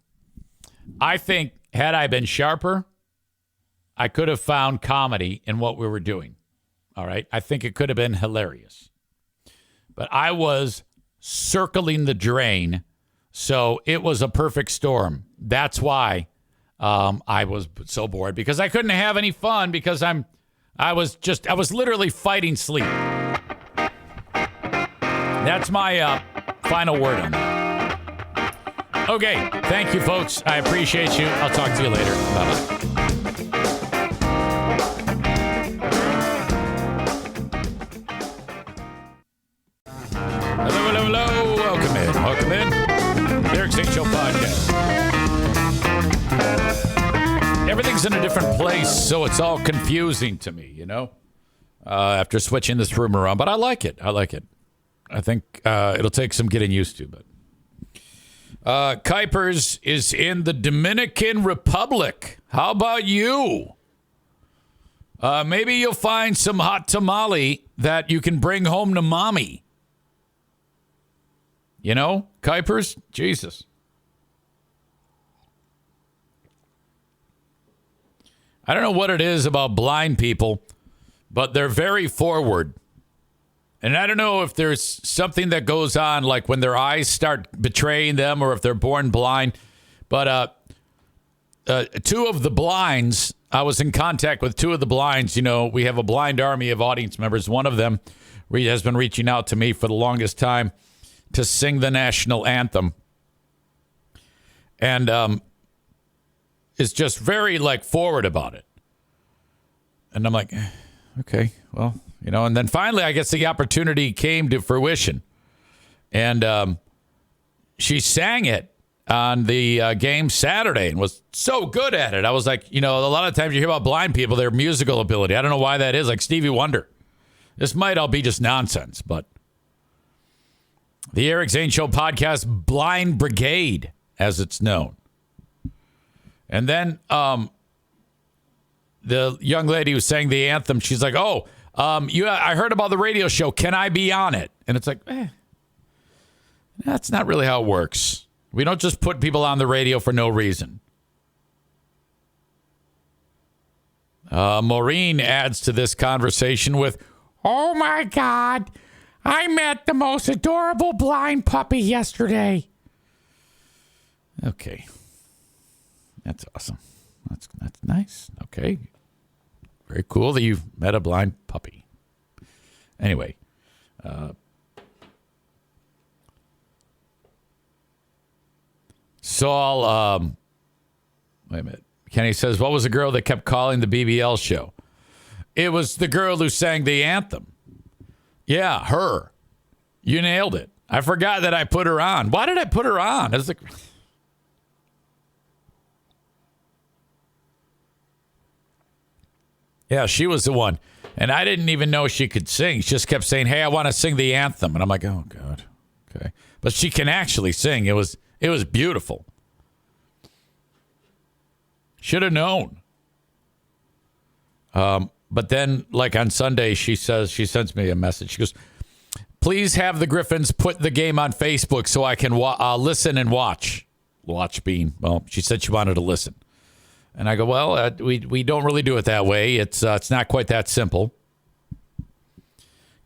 I think had I been sharper, I could have found comedy in what we were doing. All right. I think it could have been hilarious. But I was circling the drain. So it was a perfect storm. That's why I was so bored, because I couldn't have any fun because I was literally fighting sleep. That's my final word on that. Okay. Thank you, folks. I appreciate you. I'll talk to you later. Bye-bye. Hello. Welcome in. The Eric St. Show podcast. Everything's in a different place, so it's all confusing to me, you know, after switching this room around. But I like it. I think it'll take some getting used to. But Kuipers is in the Dominican Republic. How about you? Maybe you'll find some hot tamale that you can bring home to mommy. You know, Kuipers? Jesus. I don't know what it is about blind people, but they're very forward. And I don't know if there's something that goes on, like when their eyes start betraying them or if they're born blind. But two of the blinds, I was in contact with two of the blinds. You know, we have a blind army of audience members. One of them has been reaching out to me for the longest time to sing the national anthem. And is just very, forward about it. And I'm like, okay, well, you know. And then finally, I guess the opportunity came to fruition. And she sang it on the game Saturday and was so good at it. I was like, you know, a lot of times you hear about blind people, their musical ability. I don't know why that is, like Stevie Wonder. This might all be just nonsense, but the Eric Zane Show podcast Blind Brigade, as it's known. And then the young lady who sang the anthem, she's like, I heard about the radio show. Can I be on it? And it's like, that's not really how it works. We don't just put people on the radio for no reason. Maureen adds to this conversation with, oh, my God, I met the most adorable blind puppy yesterday. Okay. That's awesome. That's nice. Okay. Very cool that you've met a blind puppy. Anyway. Saul, wait a minute. Kenny says, what was the girl that kept calling the BBL show? It was the girl who sang the anthem. Yeah, her. You nailed it. I forgot that I put her on. Why did I put her on? I was like, yeah, she was the one. And I didn't even know she could sing. She just kept saying, hey, I want to sing the anthem. And I'm like, oh, God. Okay. But she can actually sing. It was beautiful. Should have known. But then, like on Sunday, she sends me a message. She goes, please have the Griffins put the game on Facebook so I can listen and watch. Watch being, well, she said she wanted to listen. And I go, well, we don't really do it that way. It's not quite that simple.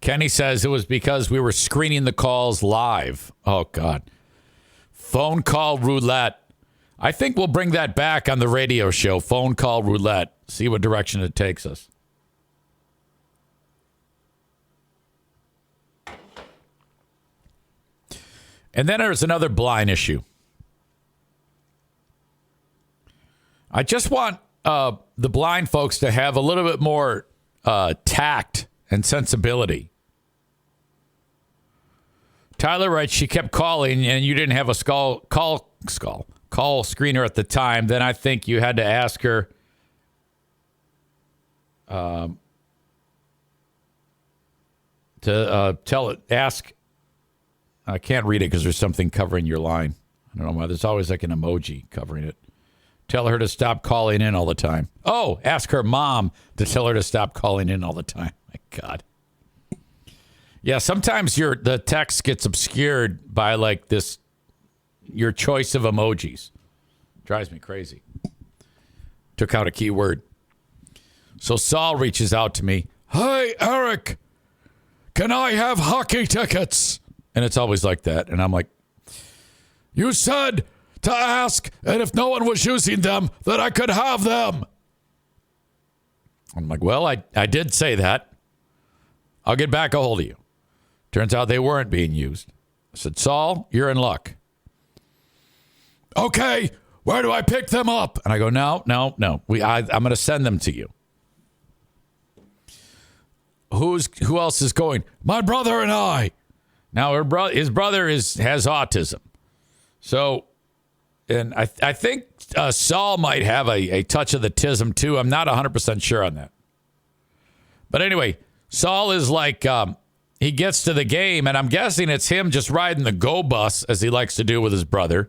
Kenny says it was because we were screening the calls live. Oh, God. Phone call roulette. I think we'll bring that back on the radio show. Phone call roulette. See what direction it takes us. And then there's another blind issue. I just want the blind folks to have a little bit more tact and sensibility. Tyler writes, she kept calling and you didn't have a call screener at the time. Then I think you had to ask her ask. I can't read it because there's something covering your line. I don't know why. There's always like an emoji covering it. Tell her to stop calling in all the time. Oh, ask her mom to tell her to stop calling in all the time. My God. Yeah, sometimes the text gets obscured by like your choice of emojis. Drives me crazy. Took out a key word. So Saul reaches out to me. Hey, Eric, can I have hockey tickets? And it's always like that. And I'm like, you said to ask, and if no one was using them, that I could have them. I'm like, well, I did say that. I'll get back a hold of you. Turns out they weren't being used. I said, Saul, you're in luck. Okay, where do I pick them up? And I go, no. I'm going to send them to you. Who else is going? My brother and I. Now, his brother has autism. So, and I think Saul might have a touch of the tism too. I'm not 100% sure on that. But anyway, Saul is like, he gets to the game, and I'm guessing it's him just riding the go bus, as he likes to do with his brother.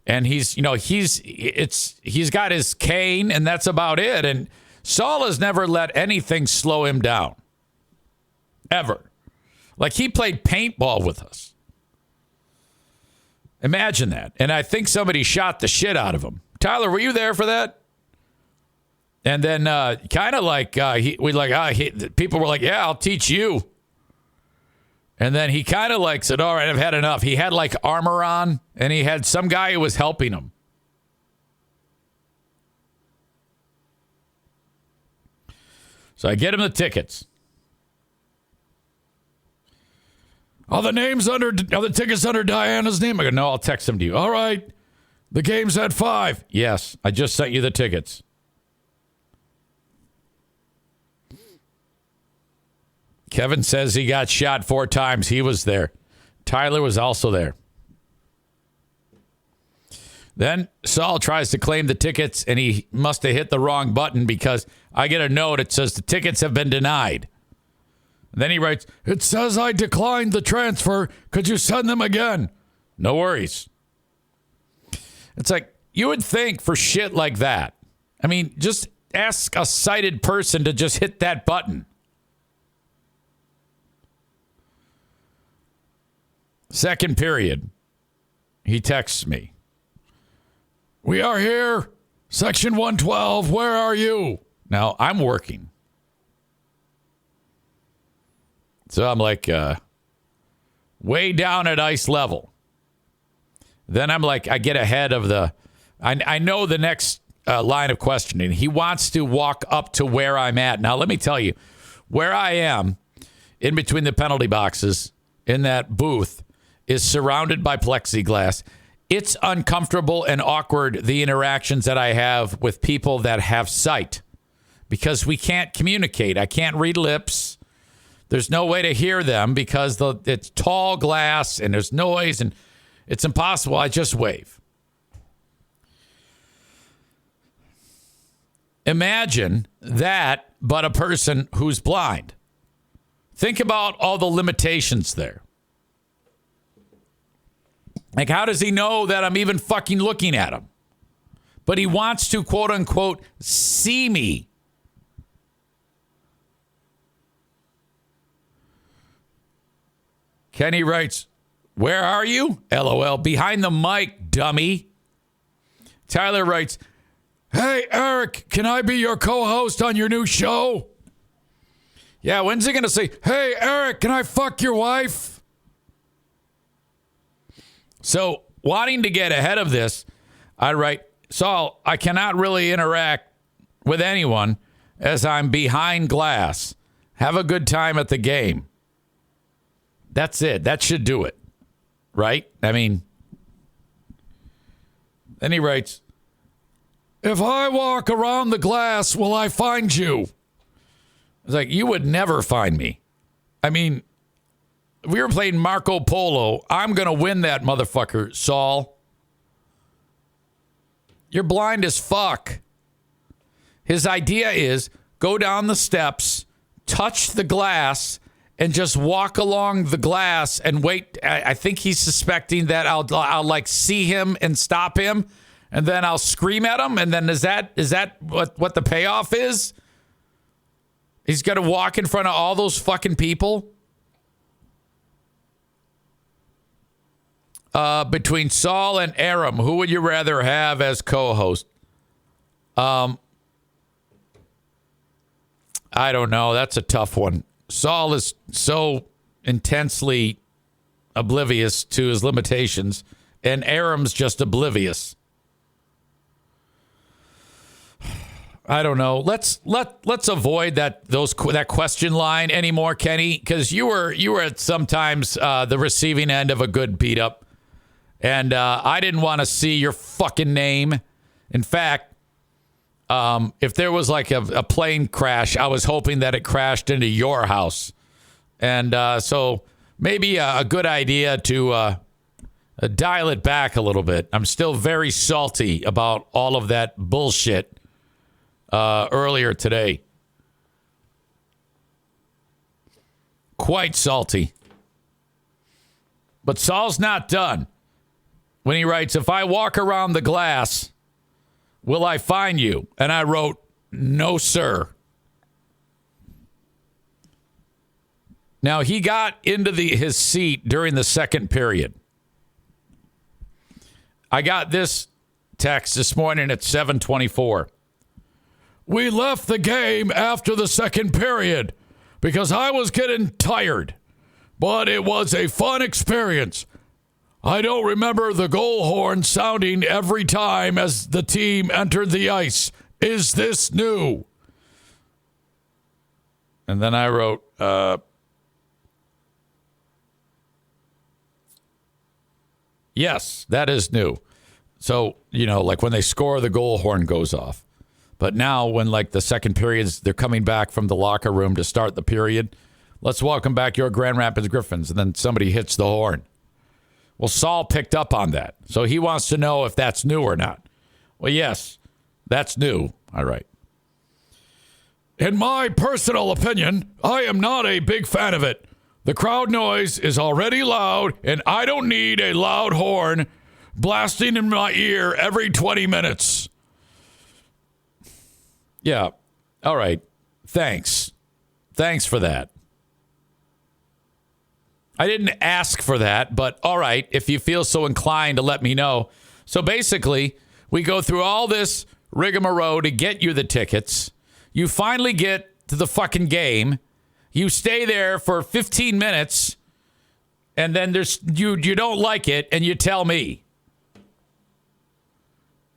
And he's got his cane, and that's about it. And Saul has never let anything slow him down. Ever. Like, he played paintball with us. Imagine that. And I think somebody shot the shit out of him. Tyler, were you there for that? And then kind of like, people were like, yeah, I'll teach you. And then he kind of like said, all right, I've had enough. He had like armor on, and he had some guy who was helping him. So I get him the tickets. Are the tickets under Diana's name? I go, no, I'll text them to you. All right. The game's at 5. Yes, I just sent you the tickets. Kevin says he got shot 4 times. He was there. Tyler was also there. Then Saul tries to claim the tickets, and he must have hit the wrong button because I get a note. It says the tickets have been denied. And then he writes, it says I declined the transfer. Could you send them again? No worries. It's like, you would think for shit like that. I mean, just ask a sighted person to just hit that button. Second period, he texts me. We are here. Section 112. Where are you? Now, I'm working. So I'm like, way down at ice level. Then I'm like, I get ahead of I know the next line of questioning. He wants to walk up to where I'm at. Now, let me tell you, where I am in between the penalty boxes in that booth is surrounded by plexiglass. It's uncomfortable and awkward, the interactions that I have with people that have sight, because we can't communicate. I can't read lips. There's no way to hear them because it's tall glass and there's noise and it's impossible. I just wave. Imagine that, but a person who's blind. Think about all the limitations there. Like, how does he know that I'm even fucking looking at him? But he wants to, quote unquote, see me. Kenny writes, where are you? LOL. Behind the mic, dummy. Tyler writes, hey, Eric, can I be your co-host on your new show? Yeah, when's he going to say, hey, Eric, can I fuck your wife? So, wanting to get ahead of this, I write, Saul, I cannot really interact with anyone as I'm behind glass. Have a good time at the game. That's it. That should do it. Right? I mean, then he writes, if I walk around the glass, will I find you? It's like, you would never find me. I mean, if we were playing Marco Polo, I'm going to win that motherfucker, Saul. You're blind as fuck. His idea is go down the steps, touch the glass, and just walk along the glass and wait. I think he's suspecting that I'll like see him and stop him, and then I'll scream at him. And then is that what the payoff is? He's got to walk in front of all those fucking people. Between Saul and Aram, who would you rather have as co-host? I don't know. That's a tough one. Saul is so intensely oblivious to his limitations, and Aram's just oblivious. I don't know. Let's avoid that question line anymore, Kenny, because you were at sometimes the receiving end of a good beat up, and I didn't want to see your fucking name. In fact, if there was like a plane crash, I was hoping that it crashed into your house. And so maybe a good idea to dial it back a little bit. I'm still very salty about all of that bullshit earlier today. Quite salty. But Saul's not done. When he writes, if I walk around the glass, will I find you? And I wrote, no, sir. Now, he got into his seat during the second period. I got this text this morning at 7:24. We left the game after the second period because I was getting tired, but it was a fun experience. I don't remember the goal horn sounding every time as the team entered the ice. Is this new? And then I wrote, yes, that is new. So, like when they score, the goal horn goes off. But now when like the second periods, they're coming back from the locker room to start the period. Let's welcome back your Grand Rapids Griffins. And then somebody hits the horn. Well, Saul picked up on that. So he wants to know if that's new or not. Well, yes, that's new. All right. In my personal opinion, I am not a big fan of it. The crowd noise is already loud, and I don't need a loud horn blasting in my ear every 20 minutes. Yeah. All right. Thanks. Thanks for that. I didn't ask for that, but all right, if you feel so inclined to let me know. So basically, we go through all this rigmarole to get you the tickets. You finally get to the fucking game. You stay there for 15 minutes, and then you don't like it, and you tell me.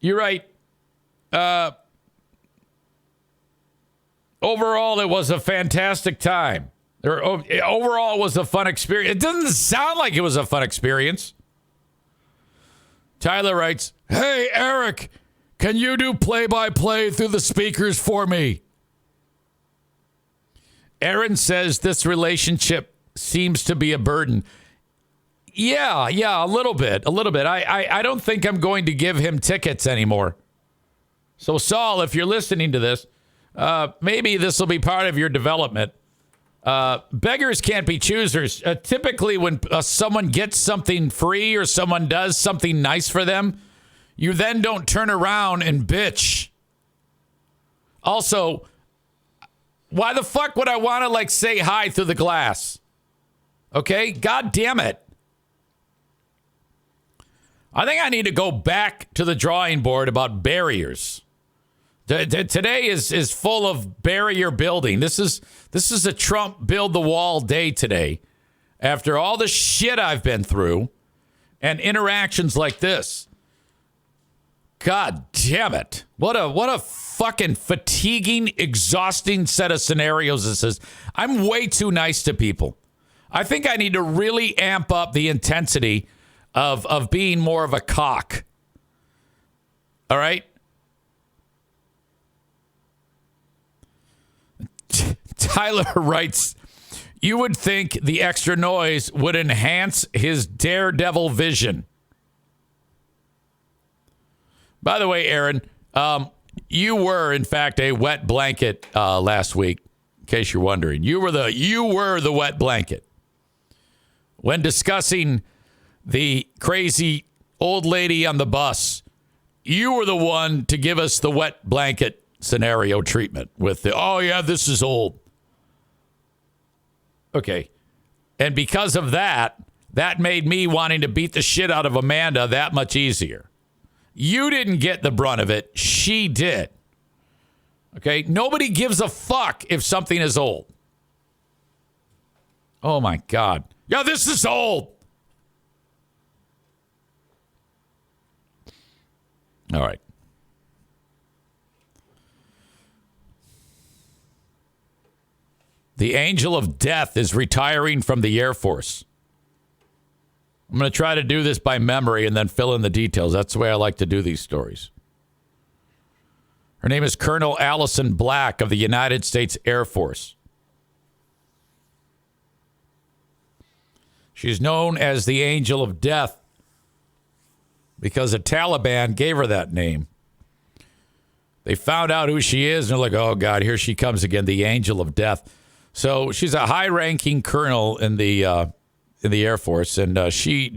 You're right. Overall, it was a fantastic time. Overall, it was a fun experience. It doesn't sound like it was a fun experience. Tyler writes, hey, Eric, can you do play-by-play through the speakers for me? Aaron says this relationship seems to be a burden. Yeah, a little bit. I don't think I'm going to give him tickets anymore. So, Saul, if you're listening to this, maybe this will be part of your development. Beggars can't be choosers. Typically, when someone gets something free or someone does something nice for them, you then don't turn around and bitch. Also, why the fuck would I want to, say hi through the glass? Okay? God damn it. I think I need to go back to the drawing board about barriers. Today is full of barrier building. This is a Trump build the wall day today. After all the shit I've been through and interactions like this. God damn it. What a fucking fatiguing, exhausting set of scenarios this is. I'm way too nice to people. I think I need to really amp up the intensity of being more of a cock. All right? Tyler writes, you would think the extra noise would enhance his daredevil vision. By the way, Aaron, you were, in fact, a wet blanket last week, in case you're wondering. You were the wet blanket. When discussing the crazy old lady on the bus, you were the one to give us the wet blanket scenario treatment with the, oh, yeah, this is old. Okay. And because of that made me wanting to beat the shit out of Amanda that much easier. You didn't get the brunt of it. She did. Okay? Nobody gives a fuck if something is old. Oh, my God. Yeah, this is old. All right. The angel of death is retiring from the Air Force. I'm going to try to do this by memory and then fill in the details. That's the way I like to do these stories. Her name is Colonel Allison Black of the United States Air Force. She's known as the angel of death because the Taliban gave her that name. They found out who she is, and they're like, oh, God, here she comes again, the angel of death. So she's a high-ranking colonel in the Air Force, and she,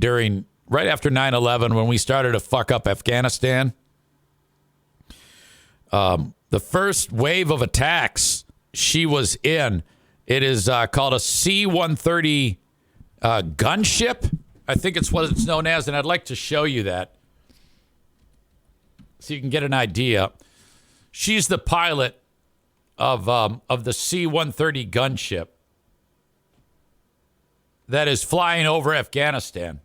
right after 9/11, when we started to fuck up Afghanistan, the first wave of attacks she was in, it is called a C-130 gunship. I think it's what it's known as, and I'd like to show you that so you can get an idea. She's the pilot of the C-130 gunship that is flying over Afghanistan.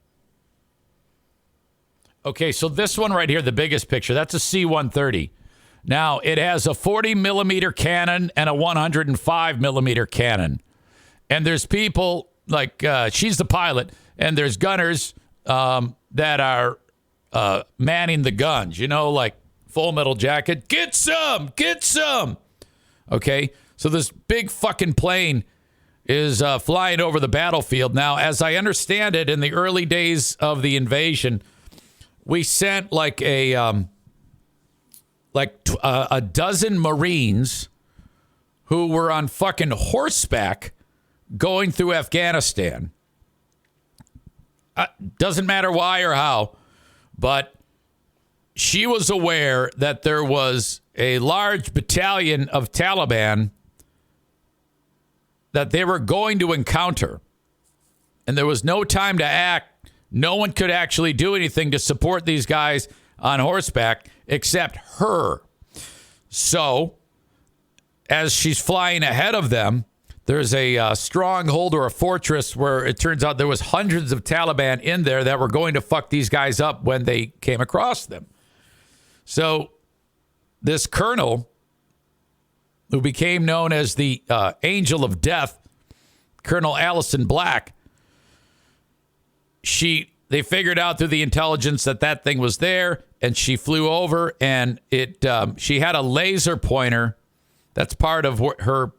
Okay, so this one right here, the biggest picture, that's a C-130. Now, it has a 40 millimeter cannon and a 105 millimeter cannon. And there's people like, she's the pilot, and there's gunners that are manning the guns, like Full Metal Jacket. Get some! Okay, so this big fucking plane is flying over the battlefield. Now, as I understand it, in the early days of the invasion, we sent a dozen Marines who were on fucking horseback going through Afghanistan. Doesn't matter why or how, but she was aware that there was a large battalion of Taliban that they were going to encounter. And there was no time to act. No one could actually do anything to support these guys on horseback except her. So, as she's flying ahead of them, there's a stronghold or a fortress where it turns out there was hundreds of Taliban in there that were going to fuck these guys up when they came across them. So, this colonel, who became known as the Angel of Death, Colonel Allison Black, they figured out through the intelligence that thing was there, and she flew over, and she had a laser pointer that's part of her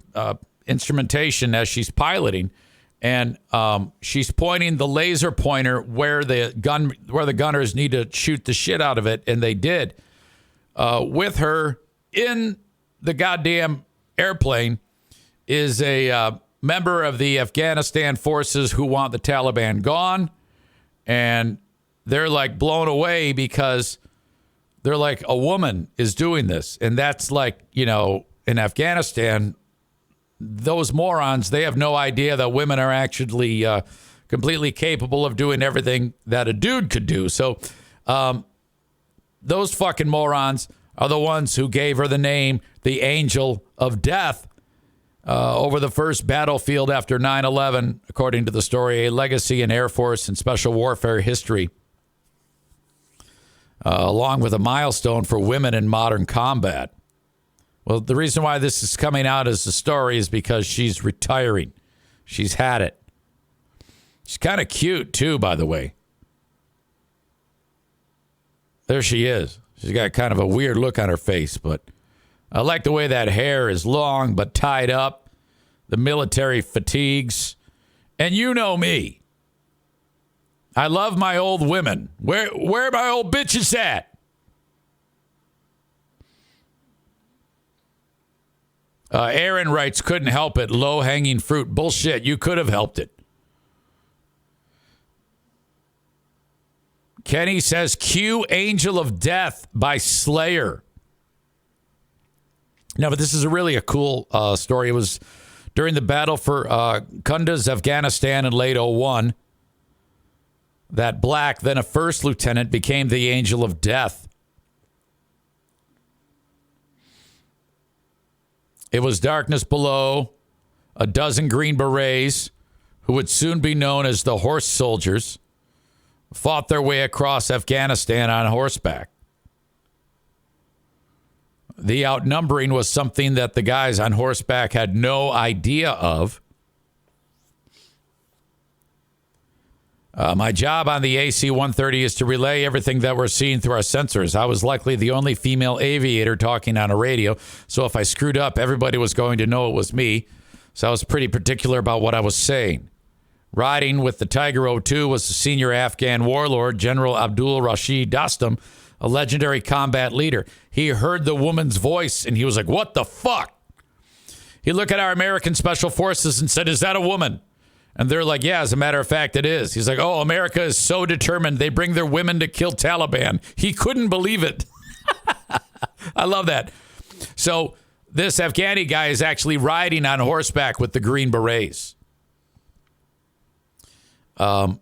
instrumentation as she's piloting, and she's pointing the laser pointer where the gunners need to shoot the shit out of it, and they did. With her in the goddamn airplane is a member of the Afghanistan forces who want the Taliban gone. And they're like blown away because they're like, a woman is doing this. And that's like, you know, in Afghanistan, those morons, they have no idea that women are actually completely capable of doing everything that a dude could do. So those fucking morons are the ones who gave her the name, the Angel of Death, over the first battlefield after 9/11, according to the story, a legacy in Air Force and special warfare history, along with a milestone for women in modern combat. Well, the reason why this is coming out as a story is because she's retiring. She's had it. She's kind of cute, too, by the way. There she is. She's got kind of a weird look on her face, but I like the way that hair is long but tied up, the military fatigues. And you know me. I love my old women. Where are my old bitches at? Aaron writes, couldn't help it. Low-hanging fruit. Bullshit. You could have helped it. Kenny says, cue Angel of Death by Slayer. No, but this is really a cool story. It was during the battle for Kunduz, Afghanistan in late 2001 that Black, then a first lieutenant, became the Angel of Death. It was darkness below. A dozen Green Berets, who would soon be known as the Horse Soldiers, fought their way across Afghanistan on horseback. The outnumbering was something that the guys on horseback had no idea of. My job on the AC-130 is to relay everything that we're seeing through our sensors. I was likely the only female aviator talking on a radio, so if I screwed up, everybody was going to know it was me. So I was pretty particular about what I was saying. Riding with the Tiger 02 was the senior Afghan warlord, General Abdul Rashid Dostum, a legendary combat leader. He heard the woman's voice, and he was like, what the fuck? He looked at our American Special Forces and said, is that a woman? And they're like, yeah, as a matter of fact, it is. He's like, oh, America is so determined. They bring their women to kill Taliban. He couldn't believe it. I love that. So this Afghani guy is actually riding on horseback with the Green Berets. The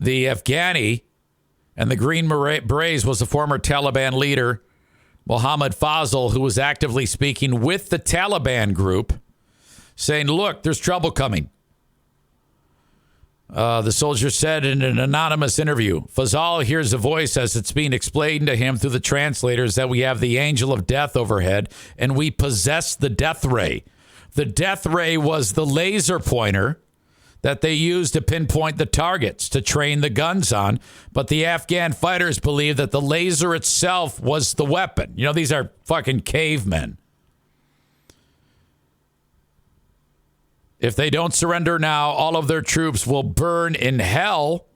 Afghani and the Green Berets was the former Taliban leader, Mohammad Fazl, who was actively speaking with the Taliban group, saying, look, there's trouble coming. The soldier said in an anonymous interview, Fazal hears a voice as it's being explained to him through the translators that we have the Angel of Death overhead and we possess the Death Ray. The Death Ray was the laser pointer that they used to pinpoint the targets to train the guns on. But the Afghan fighters believe that the laser itself was the weapon. You know, these are fucking cavemen. If they don't surrender now, all of their troops will burn in hell.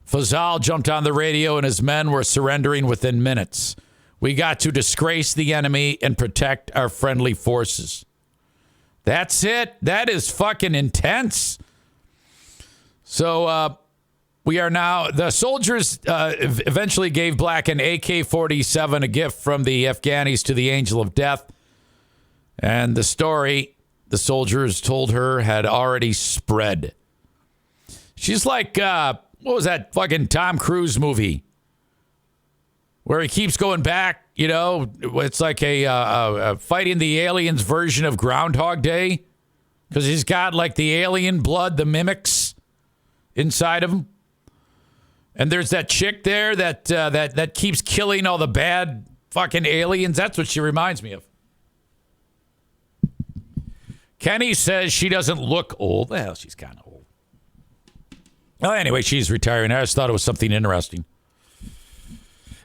Fazal jumped on the radio and his men were surrendering within minutes. We got to disgrace the enemy and protect our friendly forces. That's it. That is fucking intense. So we are now, the soldiers eventually gave Black an AK-47, a gift from the Afghanis to the Angel of Death. And the story, the soldiers told her, had already spread. She's like, what was that fucking Tom Cruise movie? Where he keeps going back, you know, it's like a fighting the aliens version of Groundhog Day. Because he's got like the alien blood, the mimics inside of him. And there's that chick there that keeps killing all the bad fucking aliens. That's what she reminds me of. Kenny says she doesn't look old. Well, she's kind of old. Well, anyway, she's retiring. I just thought it was something interesting.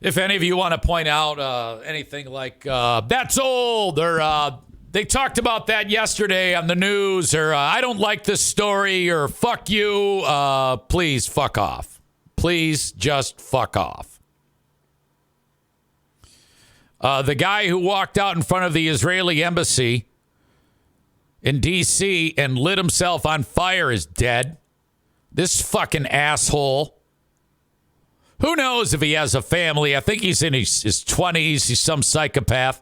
If any of you want to point out anything like, that's old, or they talked about that yesterday on the news, or I don't like this story, or fuck you, please fuck off. Please just fuck off. The guy who walked out in front of the Israeli embassy in D.C. and lit himself on fire is dead. This fucking asshole. Who knows if he has a family? I think he's in his 20s. He's some psychopath.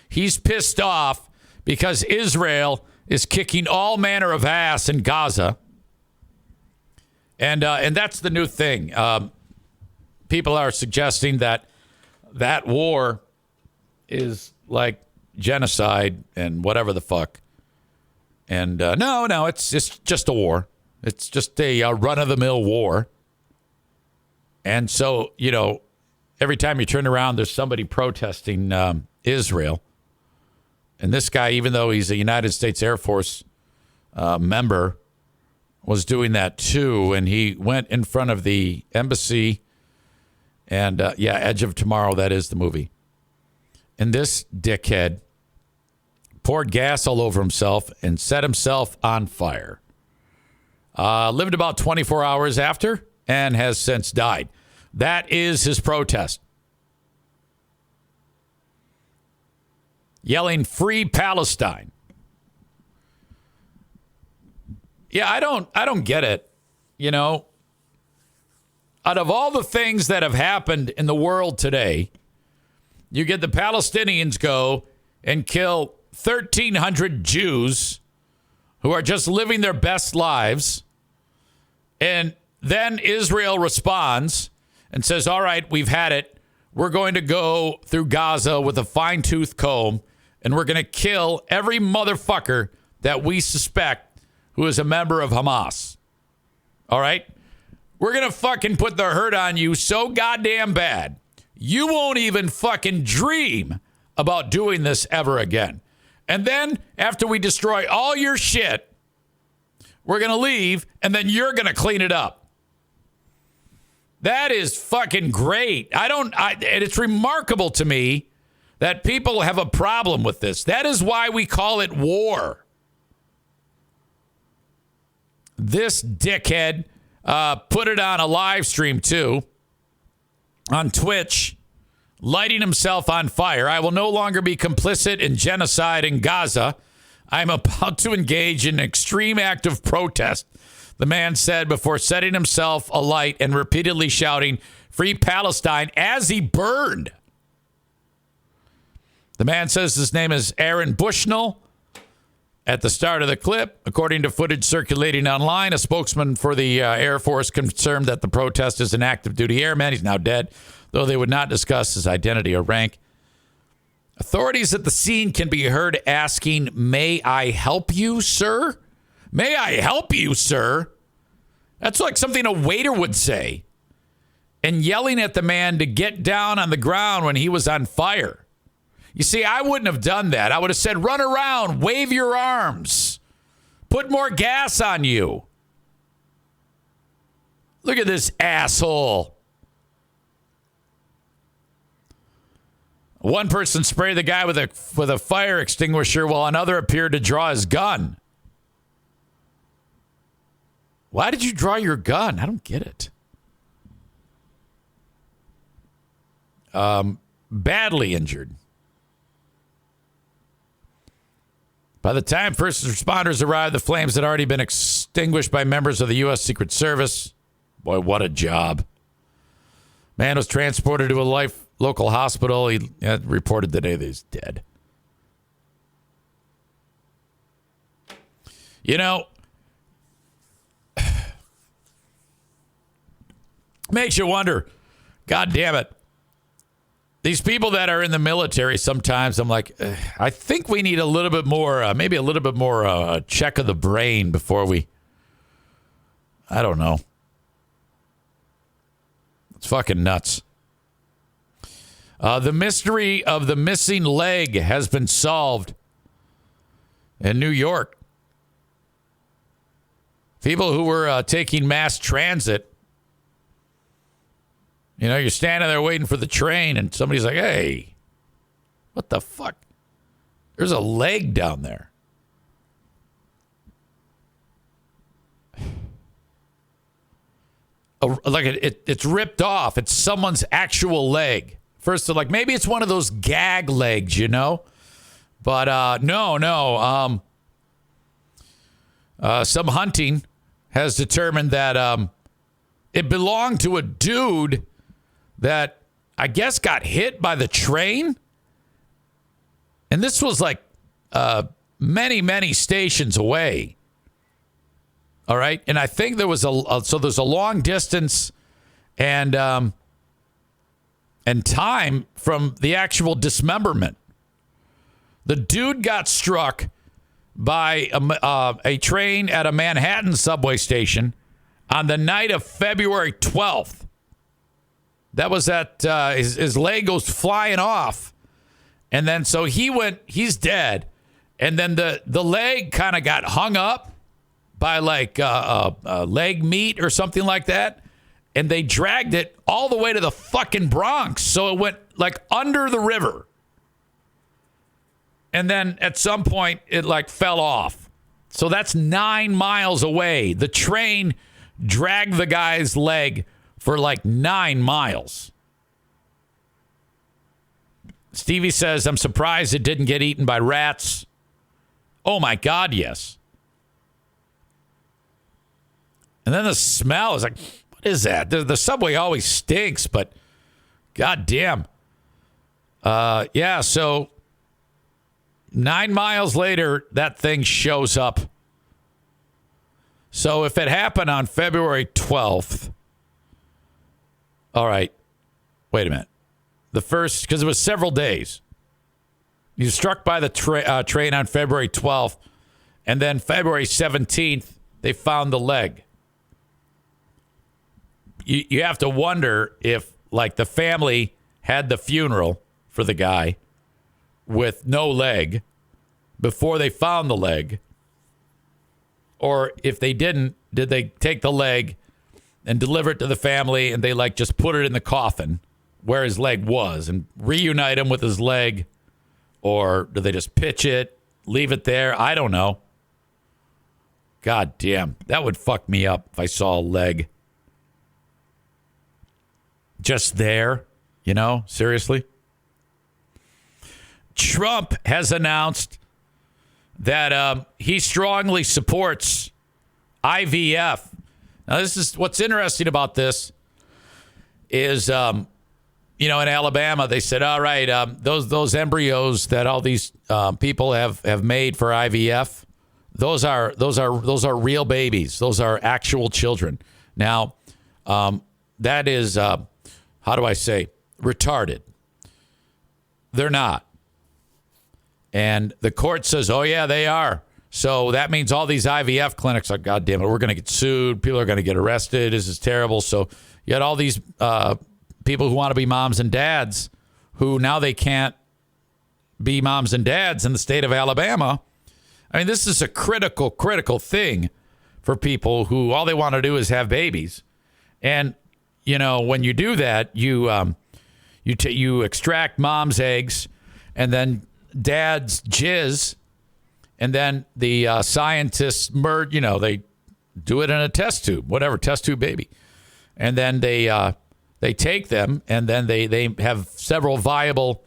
He's pissed off because Israel is kicking all manner of ass in Gaza. And that's the new thing. People are suggesting that war is like genocide and whatever the fuck. And no, it's just a war. It's just a run-of-the-mill war. And so, every time you turn around, there's somebody protesting Israel. And this guy, even though he's a United States Air Force member, was doing that too. And he went in front of the embassy. And, Edge of Tomorrow, that is the movie. And this dickhead poured gas all over himself and set himself on fire. Lived about 24 hours after and has since died. That is his protest. Yelling, "Free Palestine." Yeah, I don't get it. Out of all the things that have happened in the world today, you get the Palestinians go and kill 1,300 Jews who are just living their best lives. And then Israel responds and says, all right, we've had it. We're going to go through Gaza with a fine-tooth comb, and we're going to kill every motherfucker that we suspect who is a member of Hamas. All right? We're going to fucking put the hurt on you so goddamn bad, you won't even fucking dream about doing this ever again. And then after we destroy all your shit, we're going to leave, and then you're going to clean it up. That is fucking great. And it's remarkable to me that people have a problem with this. That is why we call it war. This dickhead put it on a live stream, too, on Twitch, lighting himself on fire. "I will no longer be complicit in genocide in Gaza. I'm about to engage in an extreme act of protest," the man said before setting himself alight and repeatedly shouting, "Free Palestine," as he burned. The man says his name is Aaron Bushnell. At the start of the clip, according to footage circulating online, a spokesman for the Air Force confirmed that the protest is an active duty airman. He's now dead, though they would not discuss his identity or rank. Authorities at the scene can be heard asking, "May I help you, sir? May I help you, sir?" That's like something a waiter would say. And yelling at the man to get down on the ground when he was on fire. You see, I wouldn't have done that. I would have said, "Run around, wave your arms, put more gas on you." Look at this asshole. One person sprayed the guy with a fire extinguisher while another appeared to draw his gun. Why did you draw your gun? I don't get it. Badly injured. By the time first responders arrived, the flames had already been extinguished by members of the U.S. Secret Service. Boy, what a job. Man was transported to a local hospital. He reported today that he's dead. Makes you wonder, God damn it. These people that are in the military, sometimes I'm like, I think we need a little bit more, maybe a little bit more check of the brain before we, I don't know. It's fucking nuts. The mystery of the missing leg has been solved in New York. People who were taking mass transit, you're standing there waiting for the train and somebody's like, "Hey, what the fuck? There's a leg down there." Like it's ripped off. It's someone's actual leg First, like maybe it's one of those gag legs, you know? But no. Some hunting has determined that it belonged to a dude that I guess got hit by the train. And this was like many, many stations away. All right. And I think there was there's a long distance and time from the actual dismemberment. The dude got struck by a train at a Manhattan subway station on the night of February 12th. That was his leg goes flying off. And then so he's dead. And then the leg kind of got hung up by like leg meat or something like that. And they dragged it all the way to the fucking Bronx. So it went like under the river. And then at some point it like fell off. So that's 9 miles away. The train dragged the guy's leg for like 9 miles. Stevie says, I'm surprised it didn't get eaten by rats. Oh my God, yes. And then the smell is like, what is that? The subway always stinks, but goddamn. Yeah, so 9 miles later, that thing shows up. So if it happened on February 12th, all right, wait a minute. The first, because it was several days. He was struck by the train on February 12th, and then February 17th, they found the leg. You have to wonder if, like, the family had the funeral for the guy with no leg before they found the leg. Or if they didn't, did they take the leg and deliver it to the family and they, like, just put it in the coffin where his leg was and reunite him with his leg? Or do they just pitch it, leave it there? I don't know. God damn. That would fuck me up if I saw a leg just there, you know? Seriously? Trump has announced that he strongly supports IVF. Now, this is what's interesting about this is, you know, in Alabama, they said, all right, those embryos that all these people have made for IVF, those are real babies. Those are actual children. Now, that is, how do I say, retarded. They're not. And the court says, oh, yeah, they are. So that means all these IVF clinics are, God damn it, we're going to get sued. People are going to get arrested. This is terrible. So you got all these people who want to be moms and dads who now they can't be moms and dads in the state of Alabama. I mean, this is a critical thing for people who all they want to do is have babies. And, you know, when you do that, you extract mom's eggs and then dad's jizz, and then the scientists merge, you know, they do it in a test tube, whatever, test tube baby. And then they take them and then they have several viable,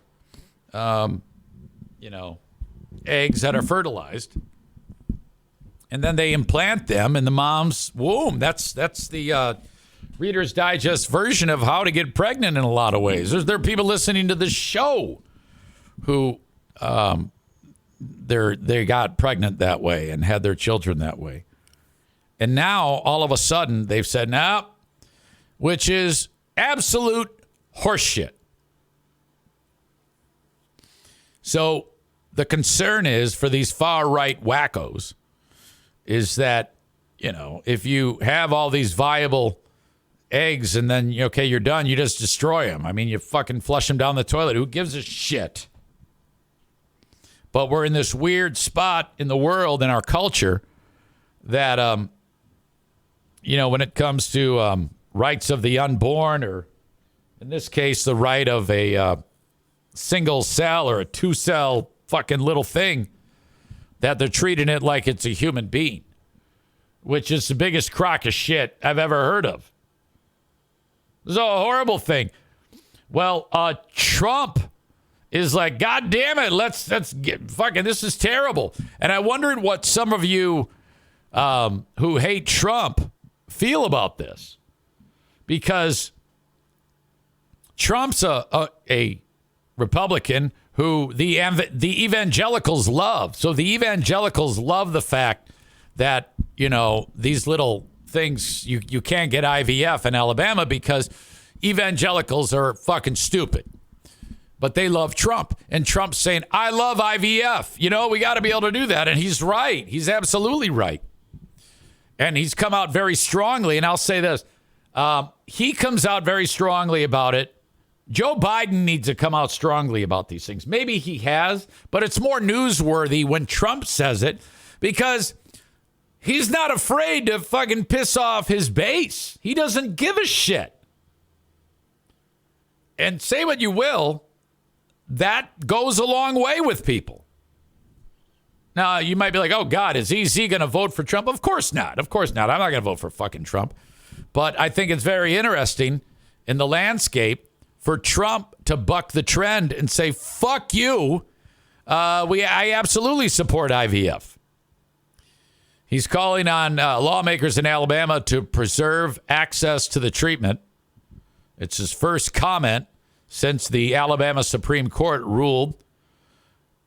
you know, eggs that are fertilized. And then they implant them in the mom's womb. That's the Reader's Digest version of how to get pregnant in a lot of ways. There are people listening to this show who they got pregnant that way and had their children that way. And now all of a sudden they've said, no, which is absolute horseshit. So the concern is for these far right wackos is that, you know, if you have all these viable eggs and then, okay, you're done, you just destroy them. I mean, you fucking flush them down the toilet. Who gives a shit? But we're in this weird spot in the world, in our culture, that, you know, when it comes to rights of the unborn, or in this case, the right of a single cell or a 2-cell fucking little thing, that they're treating it like it's a human being, which is the biggest crock of shit I've ever heard of. This is a horrible thing. Well, Trump is like, God damn it, let's get fucking, this is terrible. And I wondered what some of you who hate Trump feel about this. Because Trump's a Republican who the evangelicals love. So the evangelicals love the fact that, you know, these little things, you can't get IVF in Alabama because evangelicals are fucking stupid. But they love Trump. And Trump's saying, I love IVF. You know, we got to be able to do that. And he's right. He's absolutely right. And he's come out very strongly. And I'll say this. He comes out very strongly about it. Joe Biden needs to come out strongly about these things. Maybe he has, but it's more newsworthy when Trump says it because he's not afraid to fucking piss off his base. He doesn't give a shit. And say what you will, that goes a long way with people. Now, you might be like, oh, God, is EZ going to vote for Trump? Of course not. Of course not. I'm not going to vote for fucking Trump. But I think it's very interesting in the landscape for Trump to buck the trend and say, fuck you. I absolutely support IVF. He's calling on lawmakers in Alabama to preserve access to the treatment. It's his first comment since the Alabama Supreme Court ruled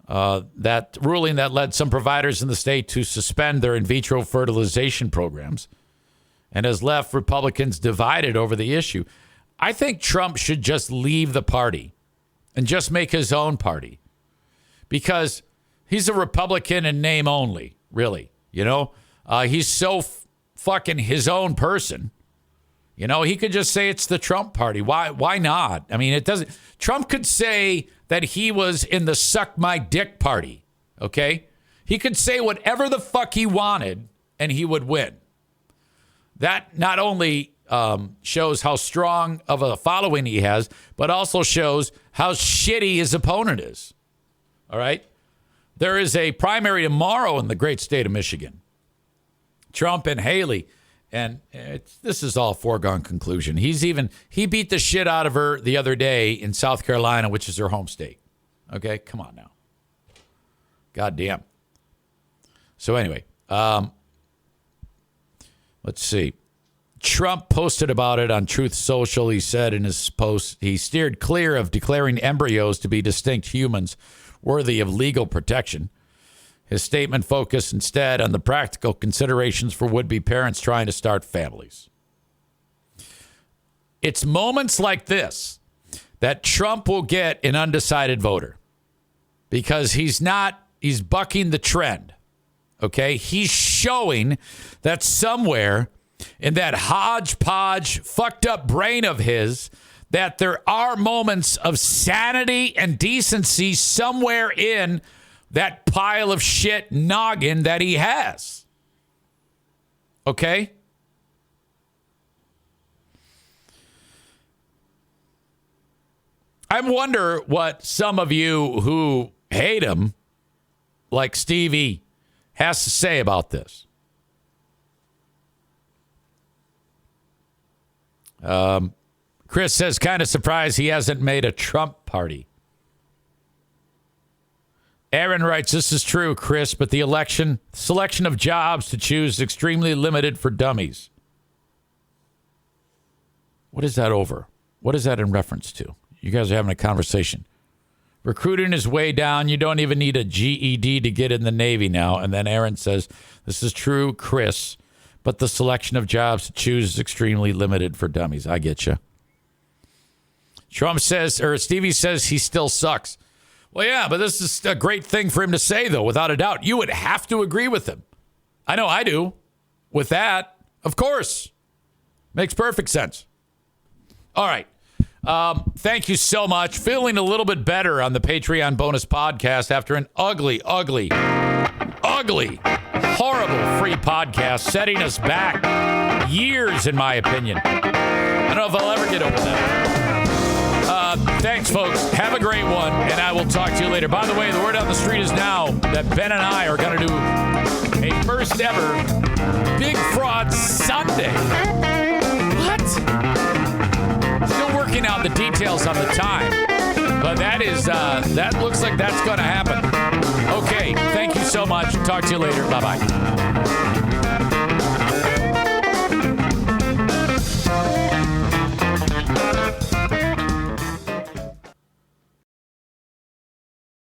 that led some providers in the state to suspend their in vitro fertilization programs and has left Republicans divided over the issue. I think Trump should just leave the party and just make his own party because he's a Republican in name only, really. You know, he's so fucking his own person. You know, he could just say it's the Trump party. Why not? I mean, it doesn't. Trump could say that he was in the suck my dick party. Okay. He could say whatever the fuck he wanted and he would win. That not only shows how strong of a following he has, but also shows how shitty his opponent is. All right. There is a primary tomorrow in the great state of Michigan. Trump and Haley. And this is all foregone conclusion. He beat the shit out of her the other day in South Carolina, which is her home state. Okay. Come on now. God damn. So anyway, let's see. Trump posted about it on Truth Social. He said in his post, he steered clear of declaring embryos to be distinct humans worthy of legal protection. His statement focused instead on the practical considerations for would-be parents trying to start families. It's moments like this that Trump will get an undecided voter because he's bucking the trend. Okay? He's showing that somewhere in that hodgepodge fucked up brain of his that there are moments of sanity and decency somewhere in that pile of shit noggin that he has. Okay? I wonder what some of you who hate him, like Stevie, has to say about this. Chris says, kind of surprised he hasn't made a Trump party. Aaron writes, this is true, Chris, but the selection of jobs to choose is extremely limited for dummies. What is that over? What is that in reference to? You guys are having a conversation. Recruiting is way down. You don't even need a GED to get in the Navy now. And then Aaron says, this is true, Chris, but the selection of jobs to choose is extremely limited for dummies. I get you. Stevie says he still sucks. Well, yeah, but this is a great thing for him to say, though, without a doubt. You would have to agree with him. I know I do. With that, of course. Makes perfect sense. All right. Thank you so much. Feeling a little bit better on the Patreon bonus podcast after an ugly, horrible free podcast setting us back years, in my opinion. I don't know if I'll ever get over that. Thanks, folks. Have a great one, and I will talk to you later. By the way, the word on the street is now that Ben and I are going to do a first ever Big Fraud Sunday. What? Still working working out the details on the time. But that looks like that's going to happen. Okay, thank you so much. Talk to you later. Bye-bye.